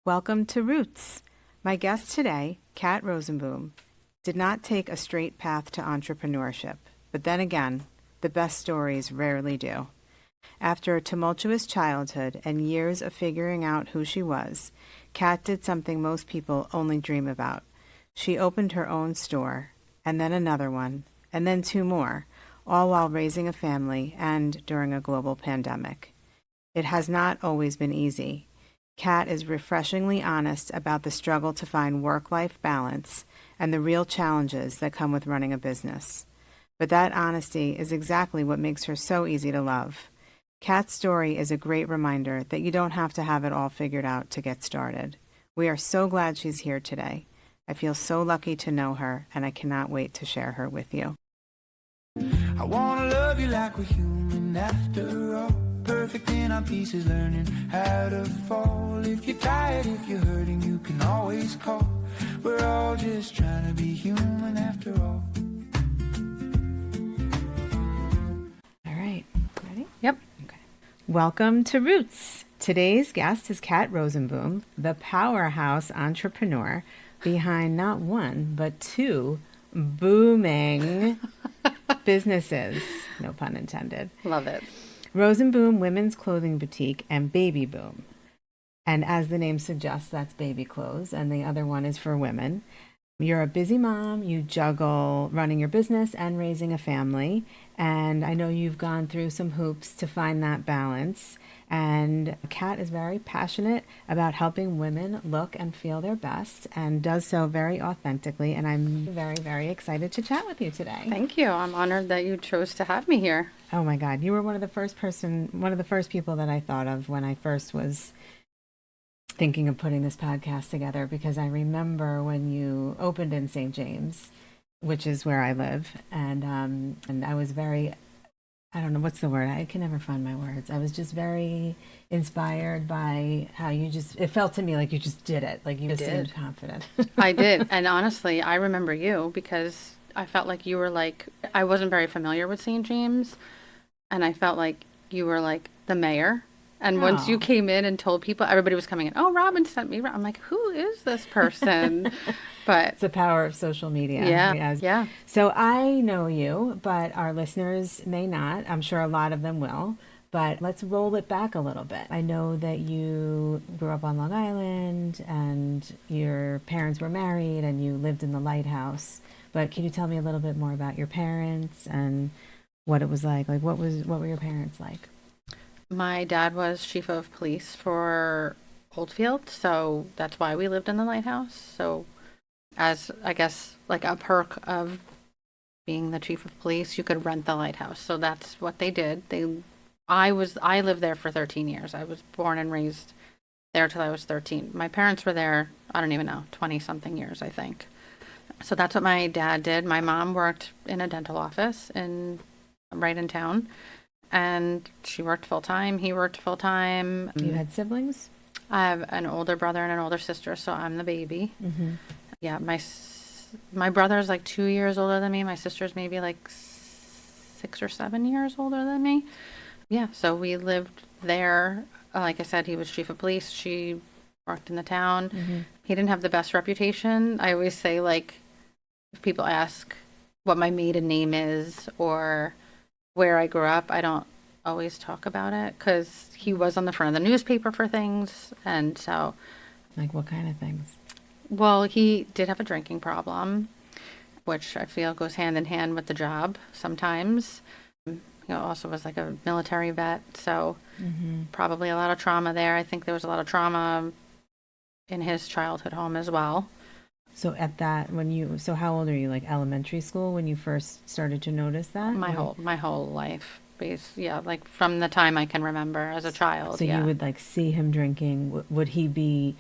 Welcome to Roots. My guest today, Kat Rosenboom, did not take a straight path to entrepreneurship, but then again, the best stories rarely do. After a tumultuous childhood and years of figuring out who she was, Kat did something most people only dream about. She opened her own store, and then another one, and then two more, all while raising a family and during a global pandemic. It has not always been easy. Kat is refreshingly honest about the struggle to find work-life balance and the real challenges that come with running a business. But that honesty is exactly what makes her so easy to love. Kat's story is a great reminder that you don't have to have it all figured out to get started. We are so glad she's here today. I feel so lucky to know her, and I cannot wait to share her with you. I wanna love you like we're human after all. Perfect in our pieces, learning how to fall. If you're tired, if you're hurting, you can always call. We're all just trying to be human after all. All right, ready? Yep. Okay. Welcome to Roots. Today's guest is Kat Rosenboom, the powerhouse entrepreneur behind not one, but two booming businesses. No pun intended. Love it. Rosenboom Women's Clothing Boutique and Baby Boom. And as the name suggests, that's baby clothes, and the other one is for women. You're a busy mom. You juggle running your business and raising a family. And I know you've gone through some hoops to find that balance. And Kat is very passionate about helping women look and feel their best and does so very authentically. And I'm very, very excited to chat with you today. Thank you. I'm honored that you chose to have me here. Oh my God, you were one of the first people that I thought of when I first was thinking of putting this podcast together, because I remember when you opened in St. James, which is where I live, and I was very, I don't know what's the word, I can never find my words. I was just very inspired by how it felt to me like you just did it, like you just seemed confident. I did. And honestly, I remember you because I felt like you were like, I wasn't very familiar with St. James, and I felt like you were like the mayor. And once you came in and told people, everybody was coming in, oh, Robin sent me. I'm like, who is this person? But it's the power of social media. Yeah. Yeah. So I know you, but our listeners may not. I'm sure a lot of them will. But let's roll it back a little bit. I know that you grew up on Long Island and your parents were married and you lived in the lighthouse. But can you tell me a little bit more about your parents and what it was like? Like, what were your parents like? My dad was chief of police for Oldfield, so that's why we lived in the lighthouse. So as, I guess, like a perk of being the chief of police, you could rent the lighthouse. So that's what they did. I lived there for 13 years. I was born and raised there till I was 13. My parents were there, I don't even know, 20 something years, I think. So that's what my dad did. My mom worked in a dental office right in town. And she worked full time. He worked full time. You had siblings? I have an older brother and an older sister, so I'm the baby. Mm-hmm. Yeah, my brother's like 2 years older than me. My sister's maybe like 6 or 7 years older than me. Yeah, so we lived there. Like I said, he was chief of police. She worked in the town. Mm-hmm. He didn't have the best reputation. I always say, like, if people ask what my maiden name is or where I grew up, I don't always talk about it because he was on the front of the newspaper for things. And so. Like what kind of things? Well, he did have a drinking problem, which I feel goes hand in hand with the job sometimes. He also was like a military vet, so probably a lot of trauma there. I think there was a lot of trauma in his childhood home as well. So so how old are you? Like elementary school when you first started to notice that? My whole life, like from the time I can remember as a child. So you would like see him drinking. Would he be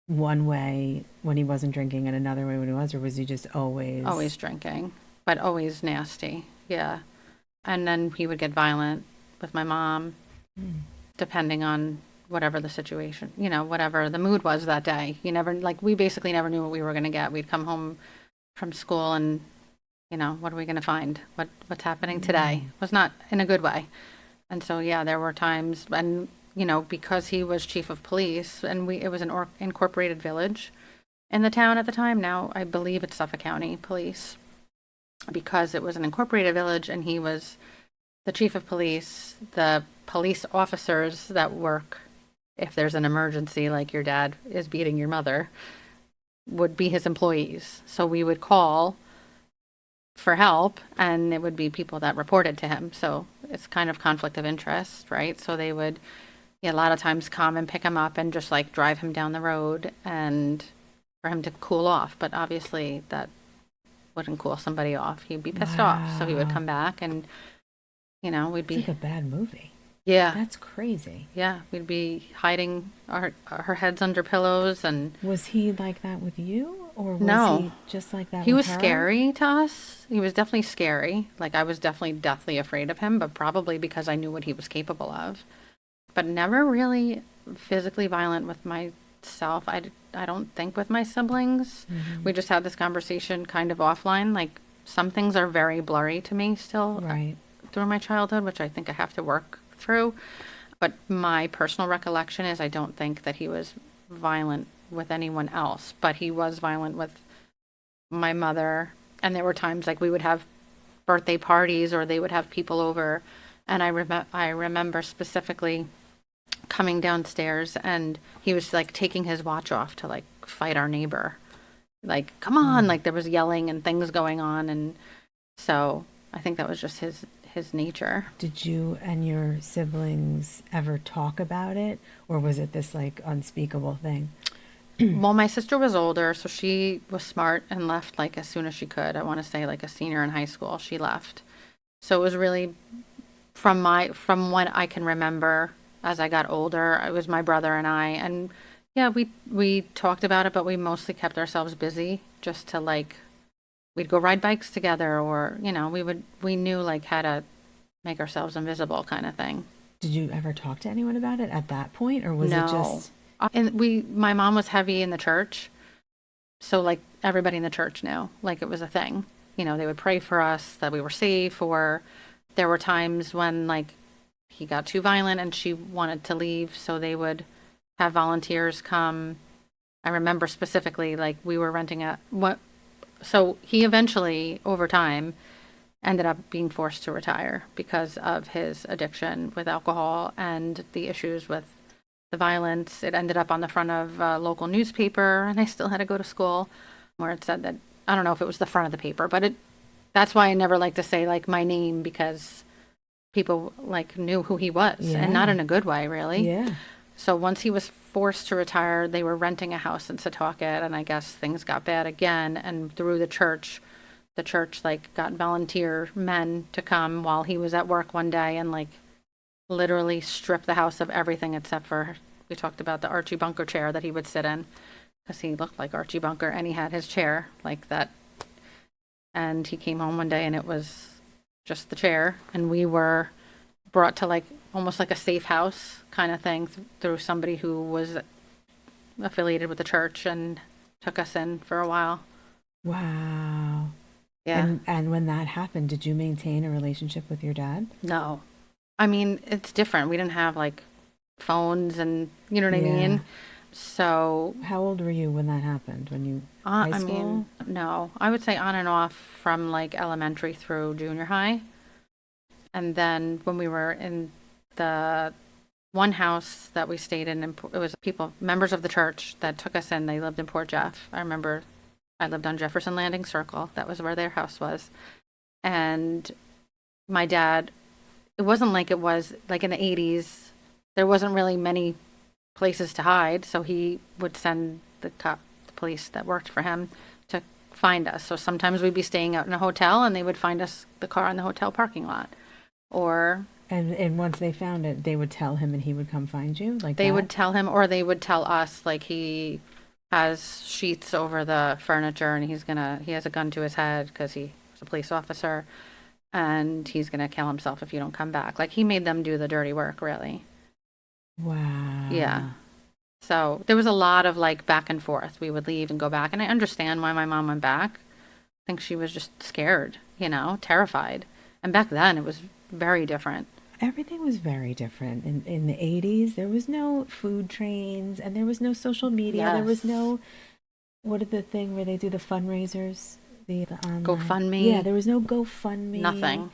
one way when he wasn't drinking and another way when he was, or was he just always drinking, but always nasty? Yeah, and then he would get violent with my mom, depending on whatever the situation, whatever the mood was that day. We basically never knew what we were going to get. We'd come home from school and, what are we going to find? What's happening today? It was not in a good way. And so, yeah, there were times, and because he was chief of police, and it was an incorporated village in the town at the time. Now I believe it's Suffolk County Police, because it was an incorporated village and he was the chief of police. The police officers that work, if there's an emergency, like your dad is beating your mother, would be his employees. So we would call for help, and it would be people that reported to him. So it's kind of conflict of interest, right? So they would, a lot of times, come and pick him up and just like drive him down the road and for him to cool off. But obviously that wouldn't cool somebody off. He'd be pissed off. So he would come back and, we'd be It's like a bad movie. Yeah. That's crazy. Yeah, we'd be hiding her heads under pillows. And was he like that with you, or was No. he just like that? He with was her? scary to us. He was definitely scary. Like, I was definitely deathly afraid of him, but probably because I knew what he was capable of. But never really physically violent with myself. I don't think with my siblings. Mhm. We just had this conversation kind of offline. Like, some things are very blurry to me still Right. through my childhood, which I think I have to work through. But my personal recollection is I don't think that he was violent with anyone else, but he was violent with my mother. And there were times like we would have birthday parties or they would have people over. And I remember specifically coming downstairs and he was like taking his watch off to like fight our neighbor. Like, come on, like there was yelling and things going on. And so I think that was just his nature. Did you and your siblings ever talk about it, or was it this like unspeakable thing? Well, my sister was older, so she was smart and left like as soon as she could. I want to say like a senior in high school, she left. So it was really from what I can remember as I got older, it was my brother and I, and yeah, we talked about it, but we mostly kept ourselves busy just to like we'd go ride bikes together, or we knew like how to make ourselves invisible kind of thing. Did you ever talk to anyone about it at that point, or was No. it just And my mom was heavy in the church, so like everybody in the church knew, like it was a thing. They would pray for us that we were safe, or there were times when like he got too violent and she wanted to leave, so they would have volunteers come. I remember specifically like we were renting so he eventually over time ended up being forced to retire because of his addiction with alcohol and the issues with the violence. It ended up on the front of a local newspaper, and I still had to go to school where it said that, I don't know if it was the front of the paper, but that's why I never like to say like my name, because people like knew who he was, and not in a good way, really. Yeah. So once he was forced to retire, they were renting a house in Setauket, and I guess things got bad again, and through the church like got volunteer men to come while he was at work one day and like literally strip the house of everything except for, we talked about the Archie Bunker chair that he would sit in, because he looked like Archie Bunker and he had his chair like that. And he came home one day and it was just the chair, and we were brought to like almost like a safe house kind of thing through somebody who was affiliated with the church and took us in for a while. Wow. Yeah. And when that happened, did you maintain a relationship with your dad? No. I mean, it's different. We didn't have like phones and you know what I Yeah. mean? So How old were you when that happened? When you high I school? mean, no. I would say on and off from like elementary through junior high. And then when we were in the one house that we stayed in, it was members of the church that took us in. They lived in Port Jeff. I remember I lived on Jefferson Landing Circle. That was where their house was. And my dad, it wasn't like it was like in the 80s. There wasn't really many places to hide. So he would send the police that worked for him to find us. So sometimes we'd be staying out in a hotel and they would find us the car in the hotel parking lot. Or And once they found it, they would tell him and he would come find you? Like they that? would tell him, or they would tell us, like he has sheets over the furniture and he has a gun to his head because he was a police officer and he's going to kill himself if you don't come back. Like he made them do the dirty work, really. Wow. Yeah. So there was a lot of like back and forth. We would leave and go back. And I understand why my mom went back. I think she was just scared, terrified. And back then it was very different. everything was very different. In the 80s, there was no food trains and there was no social media. There was Yes. no, what is the thing where they do the fundraisers? The online. Yeah, GoFundMe, there was no GoFundMe. nothing.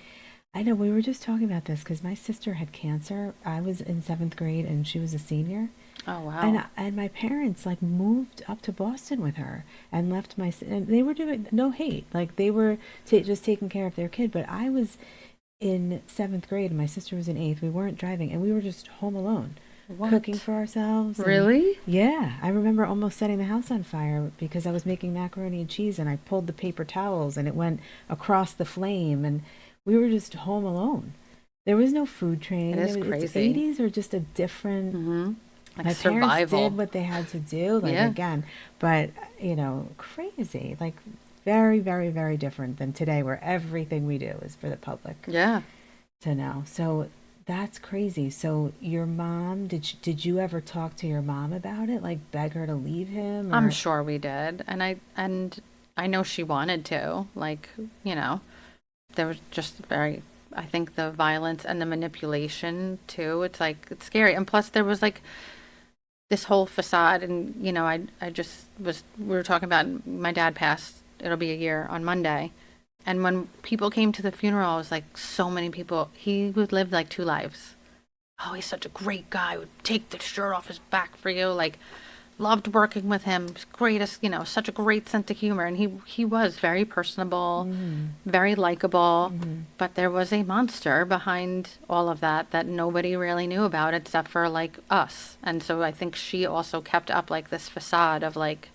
I know we were just talking about this because my sister had cancer. I was in seventh grade and she was a senior. Oh, wow. And my parents like moved up to Boston with her and left and they were doing no hate. Like they were just taking care of their kid. But I was in seventh grade and my sister was in eighth. We weren't driving and we were just home alone, cooking What? for ourselves. And Really? yeah, I remember almost setting the house on fire because I was making macaroni and cheese and I pulled the paper towels and it went across the flame and we were just home alone. There was no food It train. is It's crazy. 80s or just a different. Mm-hmm. Like My parents did survival. what they had to do, like Yeah. again, but crazy, like very, very, very different than today, where everything we do is for the public Yeah. to know. So that's crazy. So your mom, did you ever talk to your mom about it, like beg her to leave him, I'm or? sure we did. And I know she wanted to. Like, you know, there was just very, I think the violence and the manipulation too. It's like it's scary. And plus there was like this whole facade and I just was we were talking about my dad passed. It'll be a year on Monday. And when people came to the funeral, it was like so many people. He would live like two lives. Oh, he's such a great guy. Would take the shirt off his back for you. Like, loved working with him. Greatest, such a great sense of humor. And he was very personable, very likable. But there was a monster behind all of that that nobody really knew about except for like us. And so I think she also kept up like this facade of like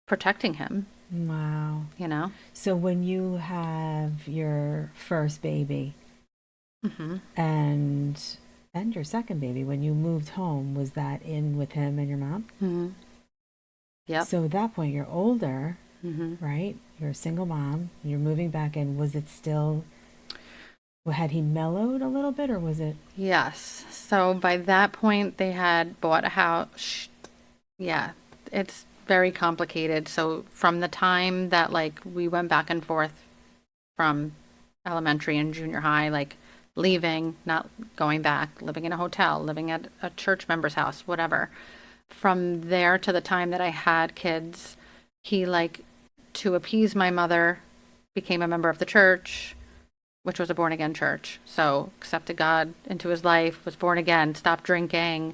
protecting him, Wow. you know? So when you have your first baby Hmm. and your second baby, when you moved home, was that in with him and your mom? Hmm. Yep. So at that point, you're older, Hmm. right? You're a single mom. You're moving back in. Was it still? Had he mellowed a little bit, or was it? Yes. So by that point, they had bought a house. Yeah, it's very complicated. So from the time that like we went back and forth from elementary and junior high, like leaving, not going back, living in a hotel, living at a church member's house, whatever. From there to the time that I had kids, he like to appease my mother became a member of the church, which was a born again church. So accepted God into his life, was born again, stopped drinking,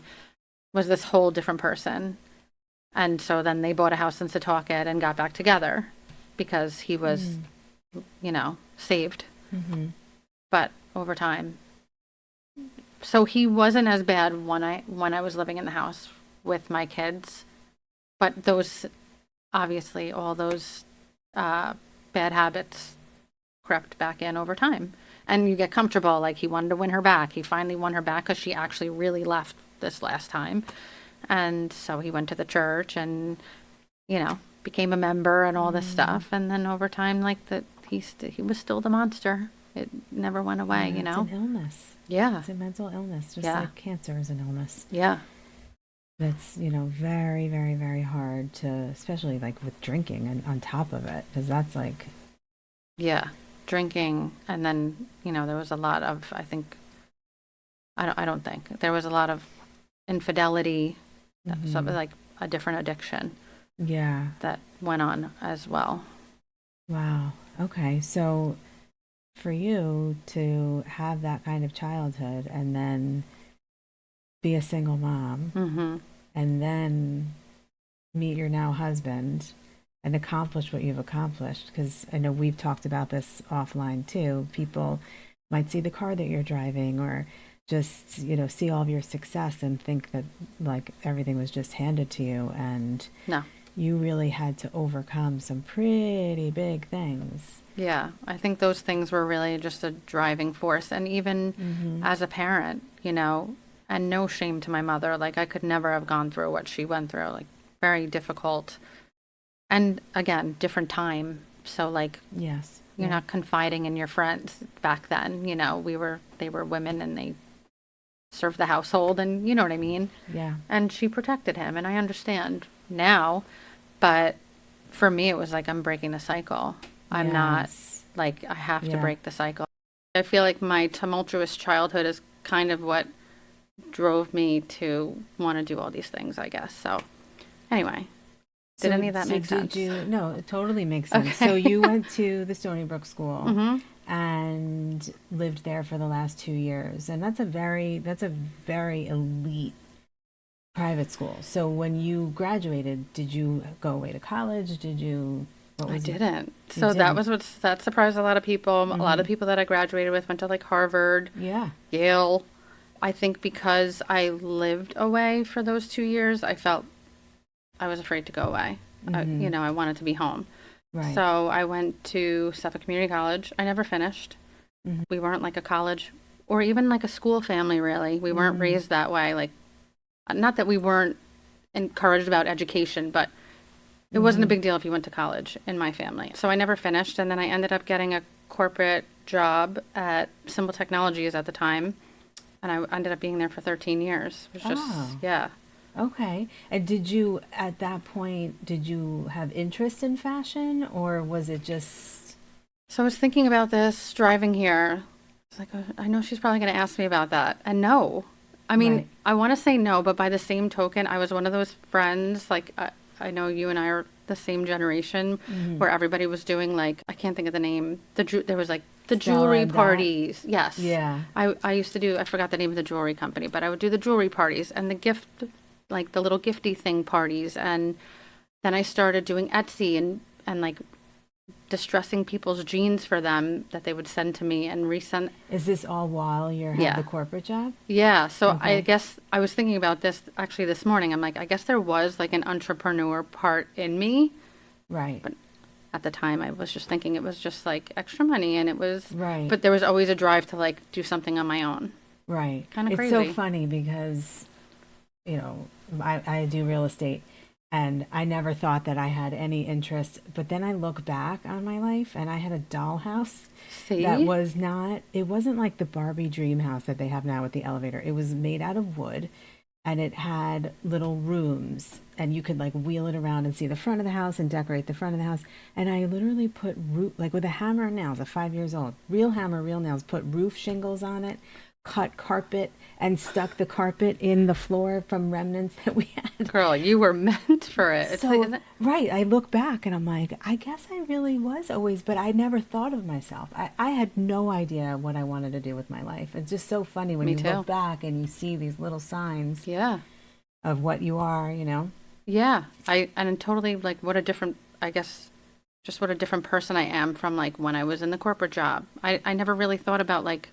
was this whole different person. And so then they bought a house in Setauket and got back together because he was, saved. Mm-hmm. But over time, so he wasn't as bad when I was living in the house with my kids. But those, obviously, all those bad habits crept back in over time. And you get comfortable. Like he wanted to win her back. He finally won her back because she actually really left this last time. And so he went to the church and, became a member and all this stuff. And then over time, like that, he was still the monster. It never went away, Yeah, it's an illness. Yeah. It's a mental illness, just Yeah. like cancer is an illness. Yeah. That's, very, very, very hard to, especially like with drinking and on top of it, because that's like, Yeah. Drinking. And then, there was a lot of, I think, I don't think there was a lot of infidelity, so like a different addiction yeah. that went on as well. Wow. Okay. So for you to have that kind of childhood and then be a single mom Mm-hmm. and then meet your now husband and accomplish what you've accomplished, because I know we've talked about this offline too. People might see the car that you're driving or just, see all of your success and think that like everything was just handed to you, and No. you really had to overcome some pretty big things. Yeah, I think those things were really just a driving force. And even as a parent, and no shame to my mother, like I could never have gone through what she went through, like very difficult. And again, different time. So like Yes. you're Yeah. not confiding in your friends back then, they were women and they served the household and you know what I mean? Yeah. And she protected him and I understand now, but for me it was like I'm breaking the cycle. I'm not Yes. like I have to Yeah. break the cycle. I feel like my tumultuous childhood is kind of what drove me to want to do all these things, I guess. So anyway, did any of that make sense? No, it totally makes sense. Okay. So you went to the Stony Brook School Mm-hmm. and lived there for the last 2 years, and that's a very elite private school. So when you graduated, did you go away to college? Did you? What I was it? didn't. You So that didn't. was that surprised a lot of people. A lot of Mhm. people that I graduated with went to like Harvard, Yeah. Yale. I think because I lived away for those 2 years, I felt I was afraid to go away. Mhm. I wanted to be home. Right. So I went to Suffolk Community College. I never finished. Mhm. We weren't like a college or even like a school family, really. We weren't Mhm. raised that way. Like, not that we weren't encouraged about education, but it wasn't a Mhm. big deal if you went to college in my family. So I never finished. And then I ended up getting a corporate job at Symbol Technologies at the time. And I ended up being there for 13 years. It was just, Oh. yeah. Okay. And did you, at that point, did you have interest in fashion, or was it just? So I was thinking about this driving here. It's like, I know she's probably going to ask me about that. And no. I mean, Right. I want to say no, but by the same token, I was one of those friends, like, I know you and I are the same generation, Mhm. where everybody was doing, like, I can't think of the name. There was, like, the Stella jewelry and Dot? parties. Yes. Yeah. I used to do, I forgot the name of the jewelry company, but I would do the jewelry parties and the gift, like, the little gifty thing parties. And then I started doing Etsy and like, distressing people's jeans for them that they would send to me and resend. Is this all while you had Yeah. the corporate job? Yeah, so I Okay. guess I was thinking about this actually this morning. I'm like, I guess there was like an entrepreneur part in me. Right. But at the time, I was just thinking it was just like extra money, and it was, Right. but there was always a drive to like do something on my own. Right. Kinda It's so crazy. funny because, I do real estate, and I never thought that I had any interest. But then I look back on my life, and I had a dollhouse that See? it wasn't like the Barbie dream house that they have now with the elevator. It was made out of wood, and it had little rooms, and you could like wheel it around and see the front of the house and decorate the front of the house. And I literally put like with a hammer and nails at 5 years old, real hammer, real nails, put roof shingles on it, cut carpet, and stuck the carpet in the floor from remnants that we had. Girl, you were meant for it. It's like, So, isn't it? right, I look back and I'm like, I guess I really was always, but I never thought of myself. I had no idea what I wanted to do with my life. It's just so funny when Me you too. look back and you see these little signs Yeah. of what you are. Yeah. And totally like what a different, I guess, just what a different person I am from like when I was in the corporate job. I never really thought about like,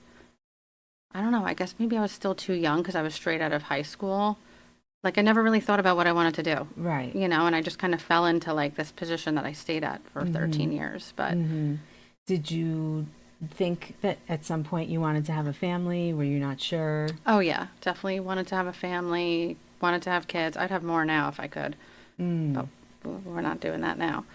I don't know, I guess maybe I was still too young because I was straight out of high school. Like I never really thought about what I wanted to do, Right. and I just kind of fell into like this position that I stayed at for Mm-hmm. 13 years. But Did you think that at some point you wanted to have a family? Were you not sure? oh yeah, definitely wanted to have a family, wanted to have kids. I'd have more now if I could, but we're not doing that now.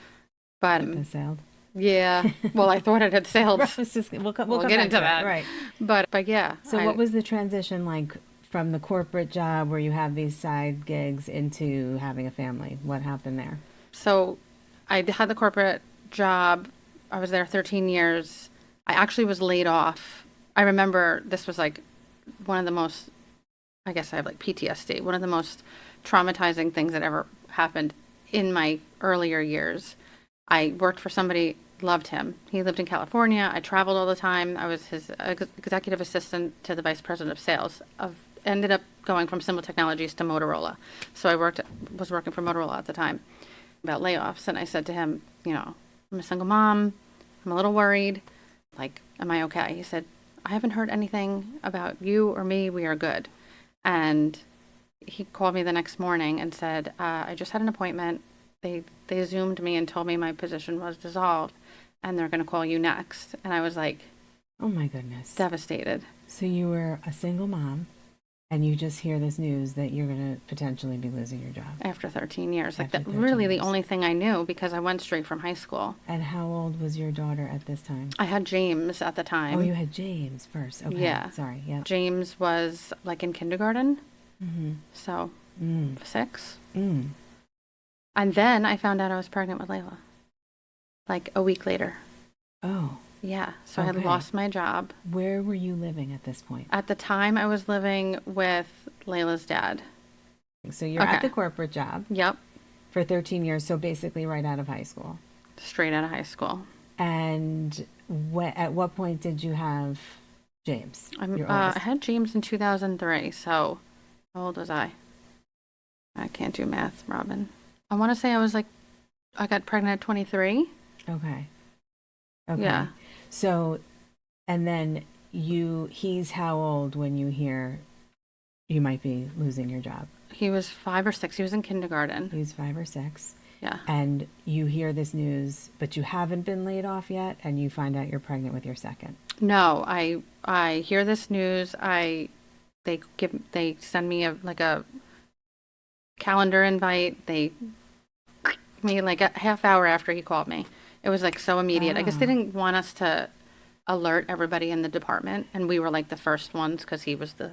But Ship has sailed. yeah, well, I thought it had sailed. It's just, we'll come We'll back get to into that. Right. But yeah. So what was the transition like from the corporate job where you have these side gigs into having a family? What happened there? So I had the corporate job. I was there 13 years. I actually was laid off. I remember this was like one of the most, I guess I have like PTSD, one of the most traumatizing things that ever happened in my earlier years. I worked for somebody, loved him. He lived in California. I traveled all the time. I was his executive assistant to the vice president of sales. Ended up going from Symbol Technologies to Motorola. So was working for Motorola at the time about layoffs. And I said to him, I'm a single mom. I'm a little worried. Like, am I okay? He said, I haven't heard anything about you or me. We are good. And he called me the next morning and said, I just had an appointment. They Zoomed me and told me my position was dissolved and they're going to call you next. And I was like, oh my goodness. Devastated. So you were a single mom and you just hear this news that you're going to potentially be losing your job. After 13 years. Like, After that 13 really the years. only thing I knew because I went straight from high school. And how old was your daughter at this time? I had James at the time. Oh, you had James first. Okay. Yeah. Sorry. Yeah. James was like in kindergarten. Mm-hmm. So 6. Mm. And then I found out I was pregnant with Layla. Like a week later. Oh. Yeah. So I had Okay. lost my job. Where were you living at this point? At the time, I was living with Layla's dad. So you're at Okay. the corporate job Yep. for 13 years, so basically right out of high school. Straight out of high school. And at what point did you have James, your I oldest? had James in 2003. So how old was I? I can't do math, Robin. I want to say I got pregnant at 23. Okay. Okay. Yeah. So, and then he's how old when you hear you might be losing your job? He was 5 or 6. He was in kindergarten. He's 5 or 6. Yeah. And you hear this news, but you haven't been laid off yet, and you find out you're pregnant with your second. No, I hear this news. They send me a calendar invite. They me like a half hour after he called me. It was like so immediate. I guess they didn't want us to alert everybody in the department, and we were like the first ones because he was the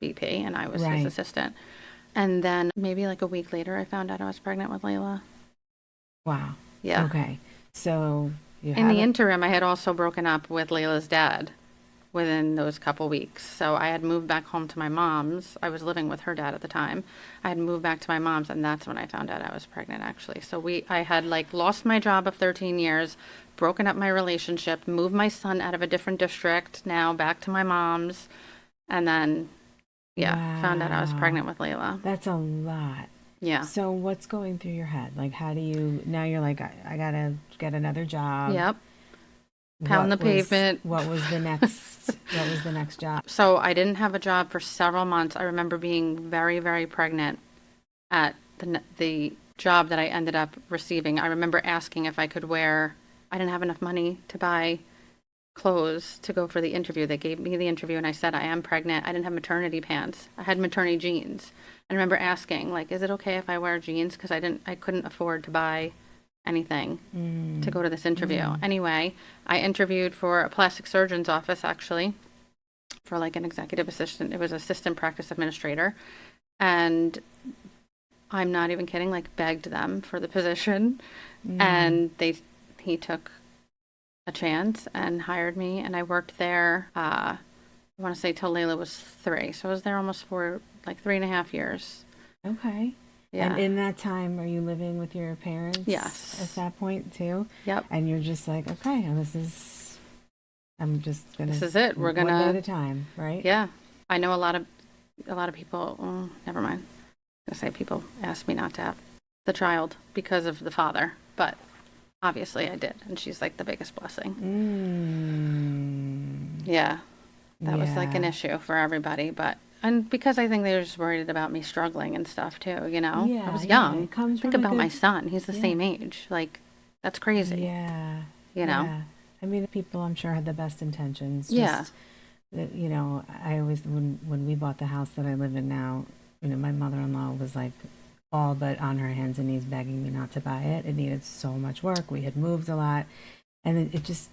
VP and I was his Right. assistant. And then maybe like a week later, I found out I was pregnant with Layla. Wow. Yeah. Okay. So you In have the a- interim, I had also broken up with Layla's dad within those couple weeks. So I had moved back home to my mom's. I was living with her dad at the time. I had moved back to my mom's, and that's when I found out I was pregnant, actually. So I had like lost my job of 13 years, broken up my relationship, moved my son out of a different district, now back to my mom's, and then, yeah, found out I was Wow. pregnant with Layla. That's a lot. Yeah. So what's going through your head? Like, how do you, now you're like, I gotta get another job. Yep. Pound the pavement. What was the next, what was the next job? So I didn't have a job for several months. I remember being very, very pregnant at the job that I ended up receiving. I remember asking if I could I didn't have enough money to buy clothes to go for the interview. They gave me the interview and I said, I am pregnant. I didn't have maternity pants. I had maternity jeans. I remember asking, like, is it okay if I wear jeans? Because I couldn't afford to buy anything to go to this interview. Anyway, I interviewed for a plastic surgeon's office, actually, for like an executive assistant. It was assistant practice administrator. And I'm not even kidding, like begged them for the position. And he took a chance and hired me. And I worked there, I want to say till Layla was 3. So I was there almost for like 3.5 years. Okay. Yeah. And in that time, are you living with your parents? Yes. At that point too? Yep. And you're just like, okay, I'm just gonna. This is it. We're one gonna- day at a time, right? Yeah. I know a lot of people, never mind. I'm gonna say people ask me not to have the child because of the father, but obviously I did. And she's like the biggest blessing. Yeah. That was like an Yeah. issue for everybody, and because I think they were just worried about me struggling and stuff too, you know? Yeah, I was yeah, young. it comes Think from a about my good- son. He's the yeah. same age. Like, that's crazy. Yeah. You know? Yeah. I mean, people I'm sure had the best intentions. Yeah. Just, you know, I always, when we bought the house that I live in now, you know, my mother-in-law was like all but on her hands and knees begging me not to buy it. It needed so much work. We had moved a lot. And it just,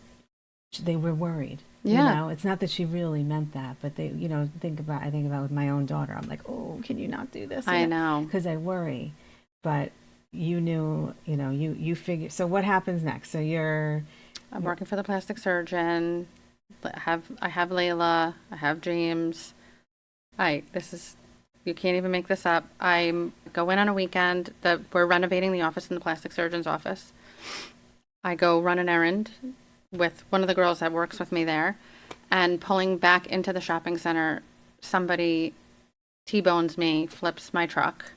they were worried. Yeah. You know, it's not that she really meant that, but they, you know, I think about with my own daughter. I'm like, oh, can you not do this? I know. Because I worry. But you knew, you know, you figure. So what happens next? So I'm working for the plastic surgeon. I have Layla. I have James. You can't even make this up. I go in on a weekend. We're renovating the office in the plastic surgeon's office. I go run an errand with one of the girls that works with me there, and pulling back into the shopping center, somebody T-bones me, flips my truck.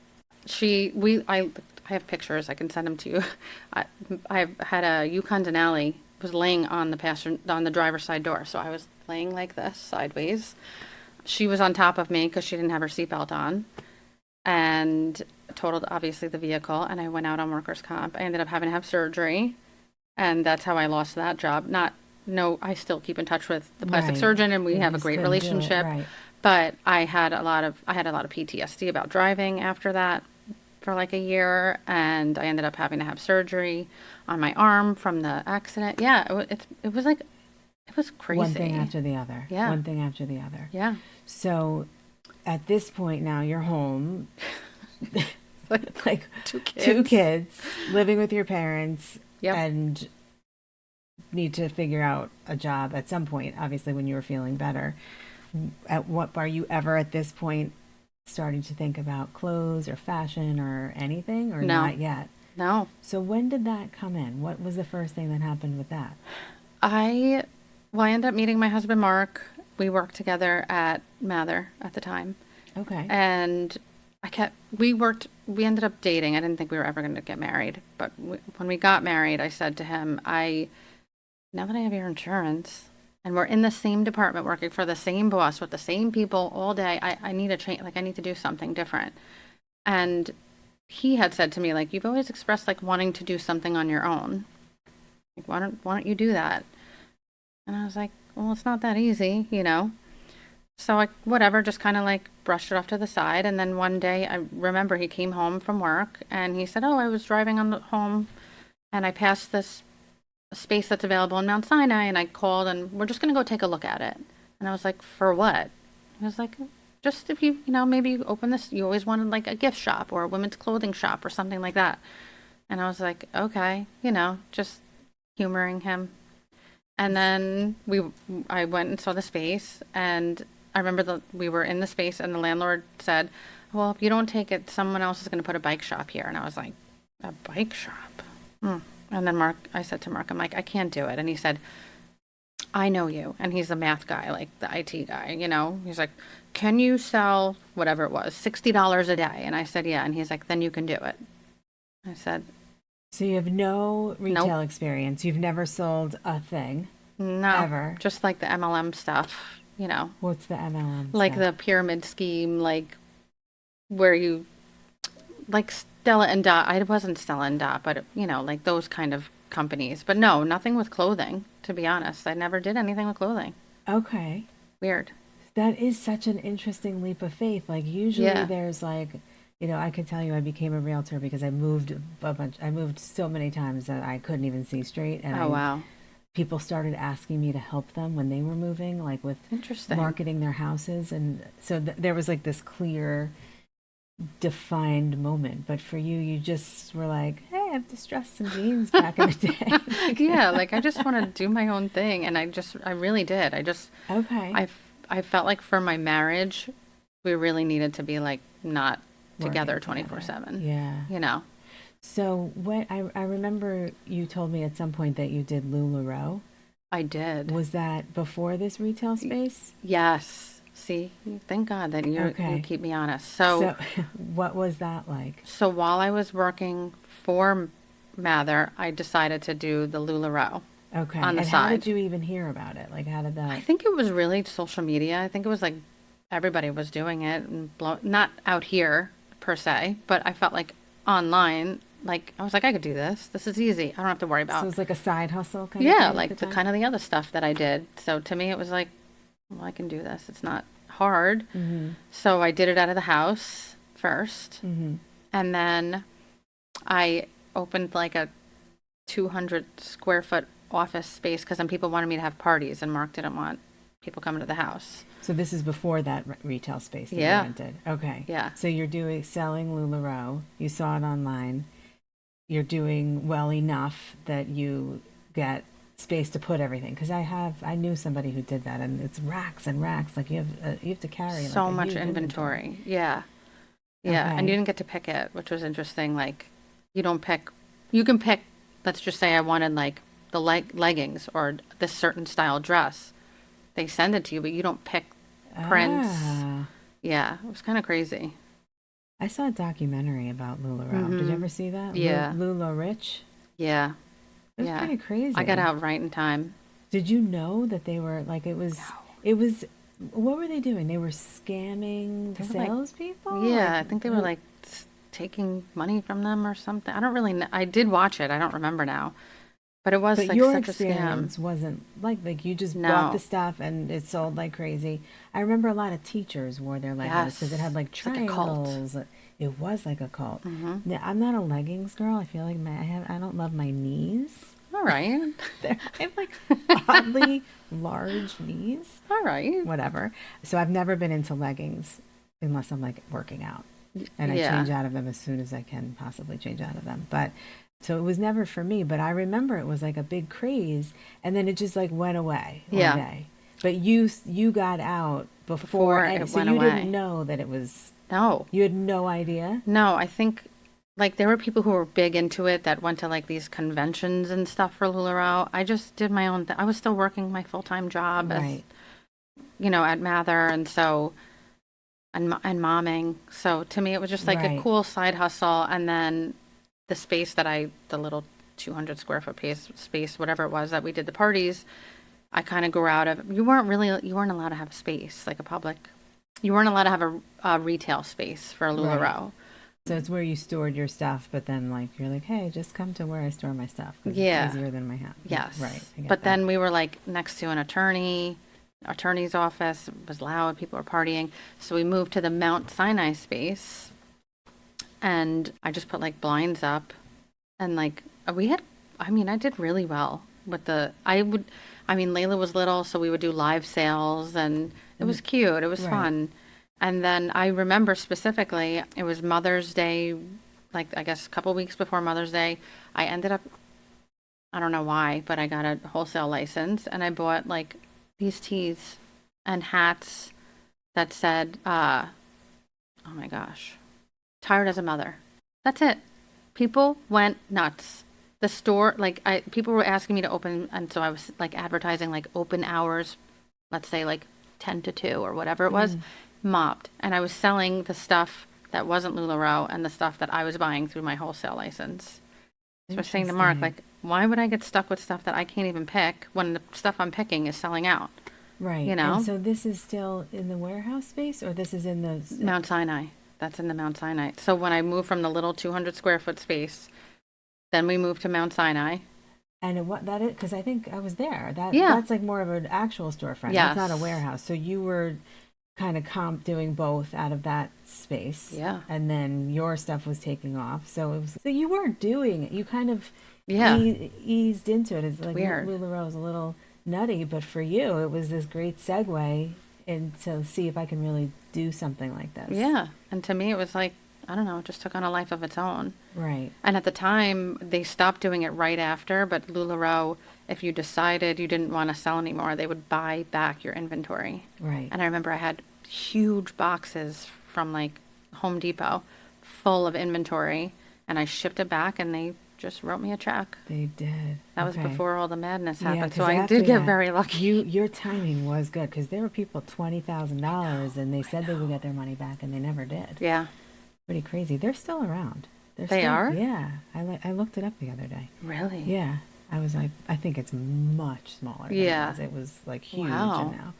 I have pictures. I can send them to you. I've had a Yukon Denali was laying on the driver's side door, so I was laying like this sideways. She was on top of me because she didn't have her seatbelt on, and totaled obviously the vehicle. And I went out on workers' comp. I ended up having to have surgery, and that's how I lost that job. I still keep in touch with the plastic Right. surgeon, and we You have a just great couldn't do it, relationship. right. But I had a lot of PTSD about driving after that for like a year, and I ended up having to have surgery on my arm from the accident. Yeah, it was crazy. One thing after the other. Yeah. One thing after the other. Yeah. So at this point now you're home, like Two two kids living with your parents. Yep. And need to figure out a job at some point, obviously when you were feeling better. At what are you ever at this point starting to think about clothes or fashion or anything, or No. not yet? No. So when did that come in? What was the first thing that happened with that? I ended up meeting my husband, Mark. We worked together at Mather at the time. Okay. And we ended up dating. I didn't think we were ever going to get married. But when we got married, I said to him, now that I have your insurance and we're in the same department working for the same boss with the same people all day, I need a change. Like, I need to do something different. And he had said to me, like, you've always expressed like wanting to do something on your own. Like, why don't you do that? And I was like, well, it's not that easy, you know? So I, whatever, just kind of like brushed it off to the side. And then one day I remember he came home from work and he said, oh, I was driving on the home and I passed this space that's available in Mount Sinai, and I called and we're just going to go take a look at it. And I was like, for what? He was like, just if you know, maybe you open this, you always wanted like a gift shop or a women's clothing shop or something like that. And I was like, okay, you know, just humoring him. And then I went and saw the space, and I remember we were in the space and the landlord said, well, if you don't take it, someone else is going to put a bike shop here. And I was like, a bike shop? And then I said to Mark, I'm like, I can't do it. And he said, I know you. And he's the math guy, like the IT guy, you know. He's like, can you sell whatever it was, $60 a day? And I said, yeah. And he's like, then you can do it. I said, so you have no retail Nope. experience. You've never sold a thing. No, Ever. just like the MLM stuff, you know. What's the MLM Like stuff? the pyramid scheme, like where you, like Stella and Dot. I wasn't Stella and Dot, but you know, like those kind of companies. But no, nothing with clothing, to be honest. I never did anything with clothing. Okay. Weird. That is such an interesting leap of faith. Like usually Yeah. there's like, you know, I could tell you I became a realtor because I moved a bunch. I moved so many times that I couldn't even see straight. And Oh, wow. people started asking me to help them when they were moving, like with Interesting. marketing their houses. And so there was like this clear, defined moment. But for you, you just were like, hey, I've distressed some jeans back in the day. Yeah, like I just want to do my own thing. And I really did. Okay. I felt like for my marriage, we really needed to be like not together Working 24/7. Yeah. You know? So what I remember you told me at some point that you did LuLaRoe. I did. Was that before this retail space? Yes. See, thank God that you keep me honest. So what was that like? So while I was working for Mather, I decided to do the LuLaRoe Okay. on the And side. how did you even hear about it? Like, how did I that? think it was really social media. I think it was like everybody was doing it and not out here per se, but I felt like online, like I was like, I could do this. This is easy. I don't have to worry So about. it was like a side hustle kind of Yeah, thing at like the the time? kind of the other stuff that I did. So to me, it was like, well, I can do this. It's not hard. Mm-hmm. So I did it out of the house first. Mm-hmm. And then I opened like a 200 square foot office space because some people wanted me to have parties and Mark didn't want people coming to the house. So this is before that retail space that Yeah. you rented. Okay. Yeah. So you're selling LuLaRoe. You saw it online. You're doing well enough that you get space to put everything. Because I knew somebody who did that, and it's racks and racks. Like you have to carry like So a much huge inventory. Yeah. Yeah. And Okay. you didn't get to pick it, which was interesting. Like you can pick, let's just say I wanted like the leggings or this certain style dress. They send it to you, but you don't pick prints. Ah. Yeah. It was kind of crazy. I saw a documentary about LuLaRoe. Did you ever see that? Yeah. LuLaRich? Yeah. It was Yeah. kind of crazy. I got out right in time. Did you know that they were like it was what were they doing? They were scamming the They were, like- salespeople? Yeah, I Like, think they were like taking money from them or something. I don't really know. I did watch it. I don't remember now. But it was but like your such a scam. experience wasn't like you just No. bought the stuff and it sold like crazy. I remember a lot of teachers wore their leggings because it had like Yes, it's like a cult. triangles. It was like a cult. Mhm. Now, I'm not a leggings girl. I feel like I don't love my knees. All right. I have like oddly large knees. All right. Whatever. So I've never been into leggings unless I'm like working out. And I Yeah. change out of them as soon as I can possibly change out of them. But so it was never for me, but I remember it was like a big craze, and then it just like went away Yeah. one day. But you got out Before any, it so went you away. didn't know that it was, No. you had no idea? No, I think like there were people who were big into it that went to like these conventions and stuff for LuLaRoe. I just did my own thing. I was still working my full-time job as, Right. at Mather, and so and momming. So to me, it was just like a Right. cool side hustle. And then the space the little 200 square foot space, whatever it was that we did the parties, I kind of grew out of. You weren't allowed to have a space like a public. You weren't allowed to have a retail space for a LuLaRoe. Right. So it's where you stored your stuff, but then like you're like, hey, just come to where I store my stuff. 'Cause Yeah. It's easier than my house. Yes. Right. I get But that. then we were like next to an attorney's office. It was loud. People were partying. So we moved to the Mount Sinai space, and I just put like blinds up, and like I did really well with Layla was little, so we would do live sales, and it was cute. It was Right. fun. And then I remember specifically, it was Mother's Day, like I guess a couple weeks before Mother's Day. I ended up, I don't know why, but I got a wholesale license, and I bought like these tees and hats that said, oh my gosh, tired as a mother. That's it. People went nuts. The store, people were asking me to open, and so I was like advertising like open hours, let's say like 10 to 2 or whatever it was, mobbed. And I was selling the stuff that wasn't LuLaRoe and the stuff that I was buying through my wholesale license. So I was saying to Mark, Interesting. like, why would I get stuck with stuff that I can't even pick when the stuff I'm picking is selling out? Right. You know? And so this is still in the warehouse space, or this is in the Mount Sinai. That's in the Mount Sinai. So when I moved from the little 200 square foot space, then we moved to Mount Sinai. And what that is, because I think I was there. Yeah. That's like more of an actual storefront. That's not a Yes. warehouse. So you were kind of doing both out of that space. Yeah. And then your stuff was taking off. So it was, so you weren't doing it. You kind of Yeah. eased into it. It's like Weird. LuLaRoe was a little nutty, but for you, it was this great segue into see if I can really do something like this. Yeah. And to me, it was like, I don't know, it just took on a life of its own. Right. And at the time, they stopped doing it right after, but LuLaRoe, if you decided you didn't want to sell anymore, they would buy back your inventory. Right. And I remember I had huge boxes from like Home Depot full of inventory, and I shipped it back, and they just wrote me a check. They did. That was Okay. before all the madness Yeah, happened, 'cause so I after did get that, very lucky. Your timing was good because there were people $20,000 and they said they would get their money back and they never did. Yeah. Pretty crazy. They're still around. They still, are? Yeah. I looked it up the other day. Really? Yeah. I was like, I think it's much smaller. Than Yeah. It was. It was like huge Wow. now.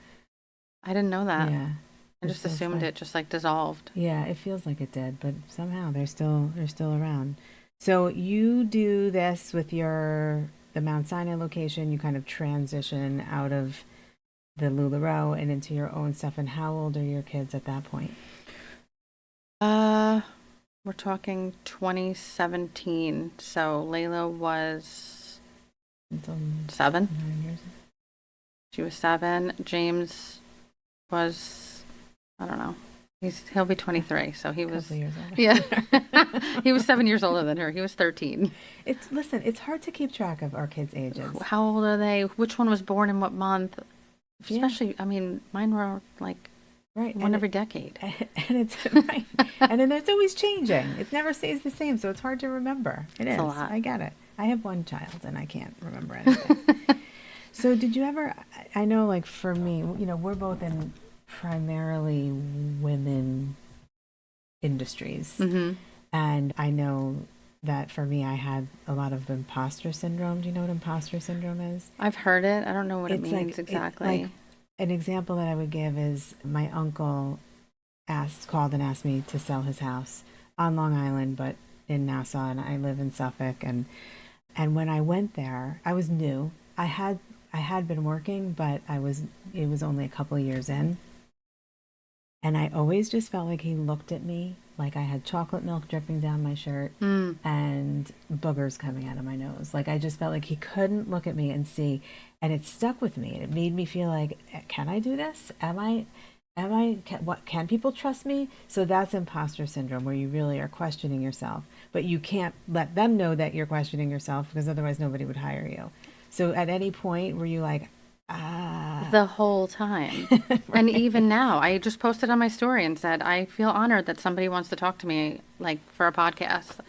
I didn't know that. Yeah. I It's just so assumed fun. it just like dissolved. Yeah, it feels like it did, but somehow they're still around. So you do this with the Mount Sinai location. You kind of transition out of the LuLaRoe and into your own stuff. And how old are your kids at that point? We're talking 2017. So Layla was Until 7. 9 years. She was 7. James was, I don't know. He'll be 23. So he was, Couple years older. yeah. He was 7 years older than her. He was 13. Listen, it's hard to keep track of our kids' ages. How old are they? Which one was born in what month? Yeah. Especially, I mean, mine were like Right. one every decade. And it's right. And then it's always changing. It never stays the same, so it's hard to remember. It It's is. a lot. I get it. I have one child and I can't remember anything. So did you ever, I know like for me, we're both in primarily women industries. Mm-hmm. And I know that for me, I had a lot of imposter syndrome. Do you know what imposter syndrome is? I've heard it. I don't know what it It's means exactly. like an example that I would give is my uncle called and asked me to sell his house on Long Island, but in Nassau, and I live in Suffolk. And when I went there, I was new. I had been working, but it was only a couple of years in. And I always just felt like he looked at me like I had chocolate milk dripping down my shirt and boogers coming out of my nose. Like I just felt like he couldn't look at me and see. And it stuck with me. And it made me feel like, can I do this? Am I can people trust me? So that's imposter syndrome, where you really are questioning yourself, but you can't let them know that you're questioning yourself, because otherwise nobody would hire you. So at any point were you like, ah, The whole time. And even now, I just posted on my story and said, I feel honored that somebody wants to talk to me, like, for a podcast.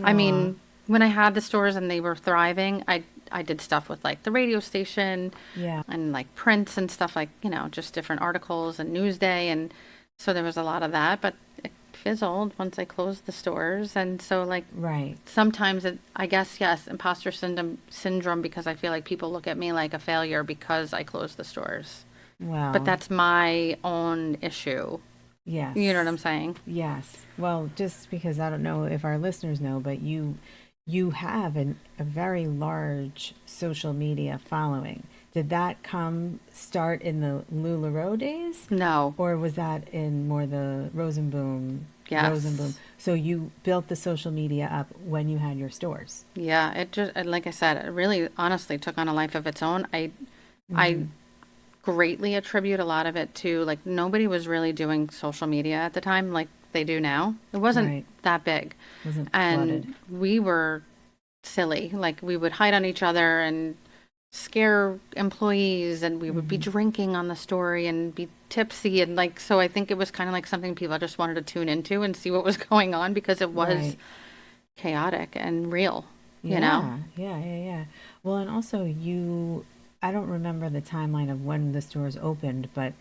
I aw, mean, when I had the stores and they were thriving, I did stuff with, like, the radio station yeah, and, like, prints and stuff, like, just different articles and Newsday. And so there was a lot of that, but it fizzled once I closed the stores. And so, like, right, sometimes I guess, yes, imposter syndrome, because I feel like people look at me like a failure because I closed the stores. But well, that's my own issue. yes, You know what I'm saying? yes. Well, just because I don't know if our listeners know, but you have a very large social media following. Did that start in the LuLaRoe days, No. or was that in more the Rosenboom? Rosenboom. Yes. So you built the social media up when you had your stores. Yeah, it just, like I said, it really honestly took on a life of its own. I Mm, greatly attribute a lot of it to, like, nobody was really doing social media at the time like they do now. It wasn't right. that big. Wasn't flooded. And we were silly. Like, we would hide on each other and scare employees, and we would be Hmm. drinking on the story and be tipsy, and, like, so I think it was kind of like something people just wanted to tune into and see what was going on, because it was Right. chaotic and real, you know? Yeah, yeah, yeah, yeah. Well, and also I don't remember the timeline of when the stores opened, but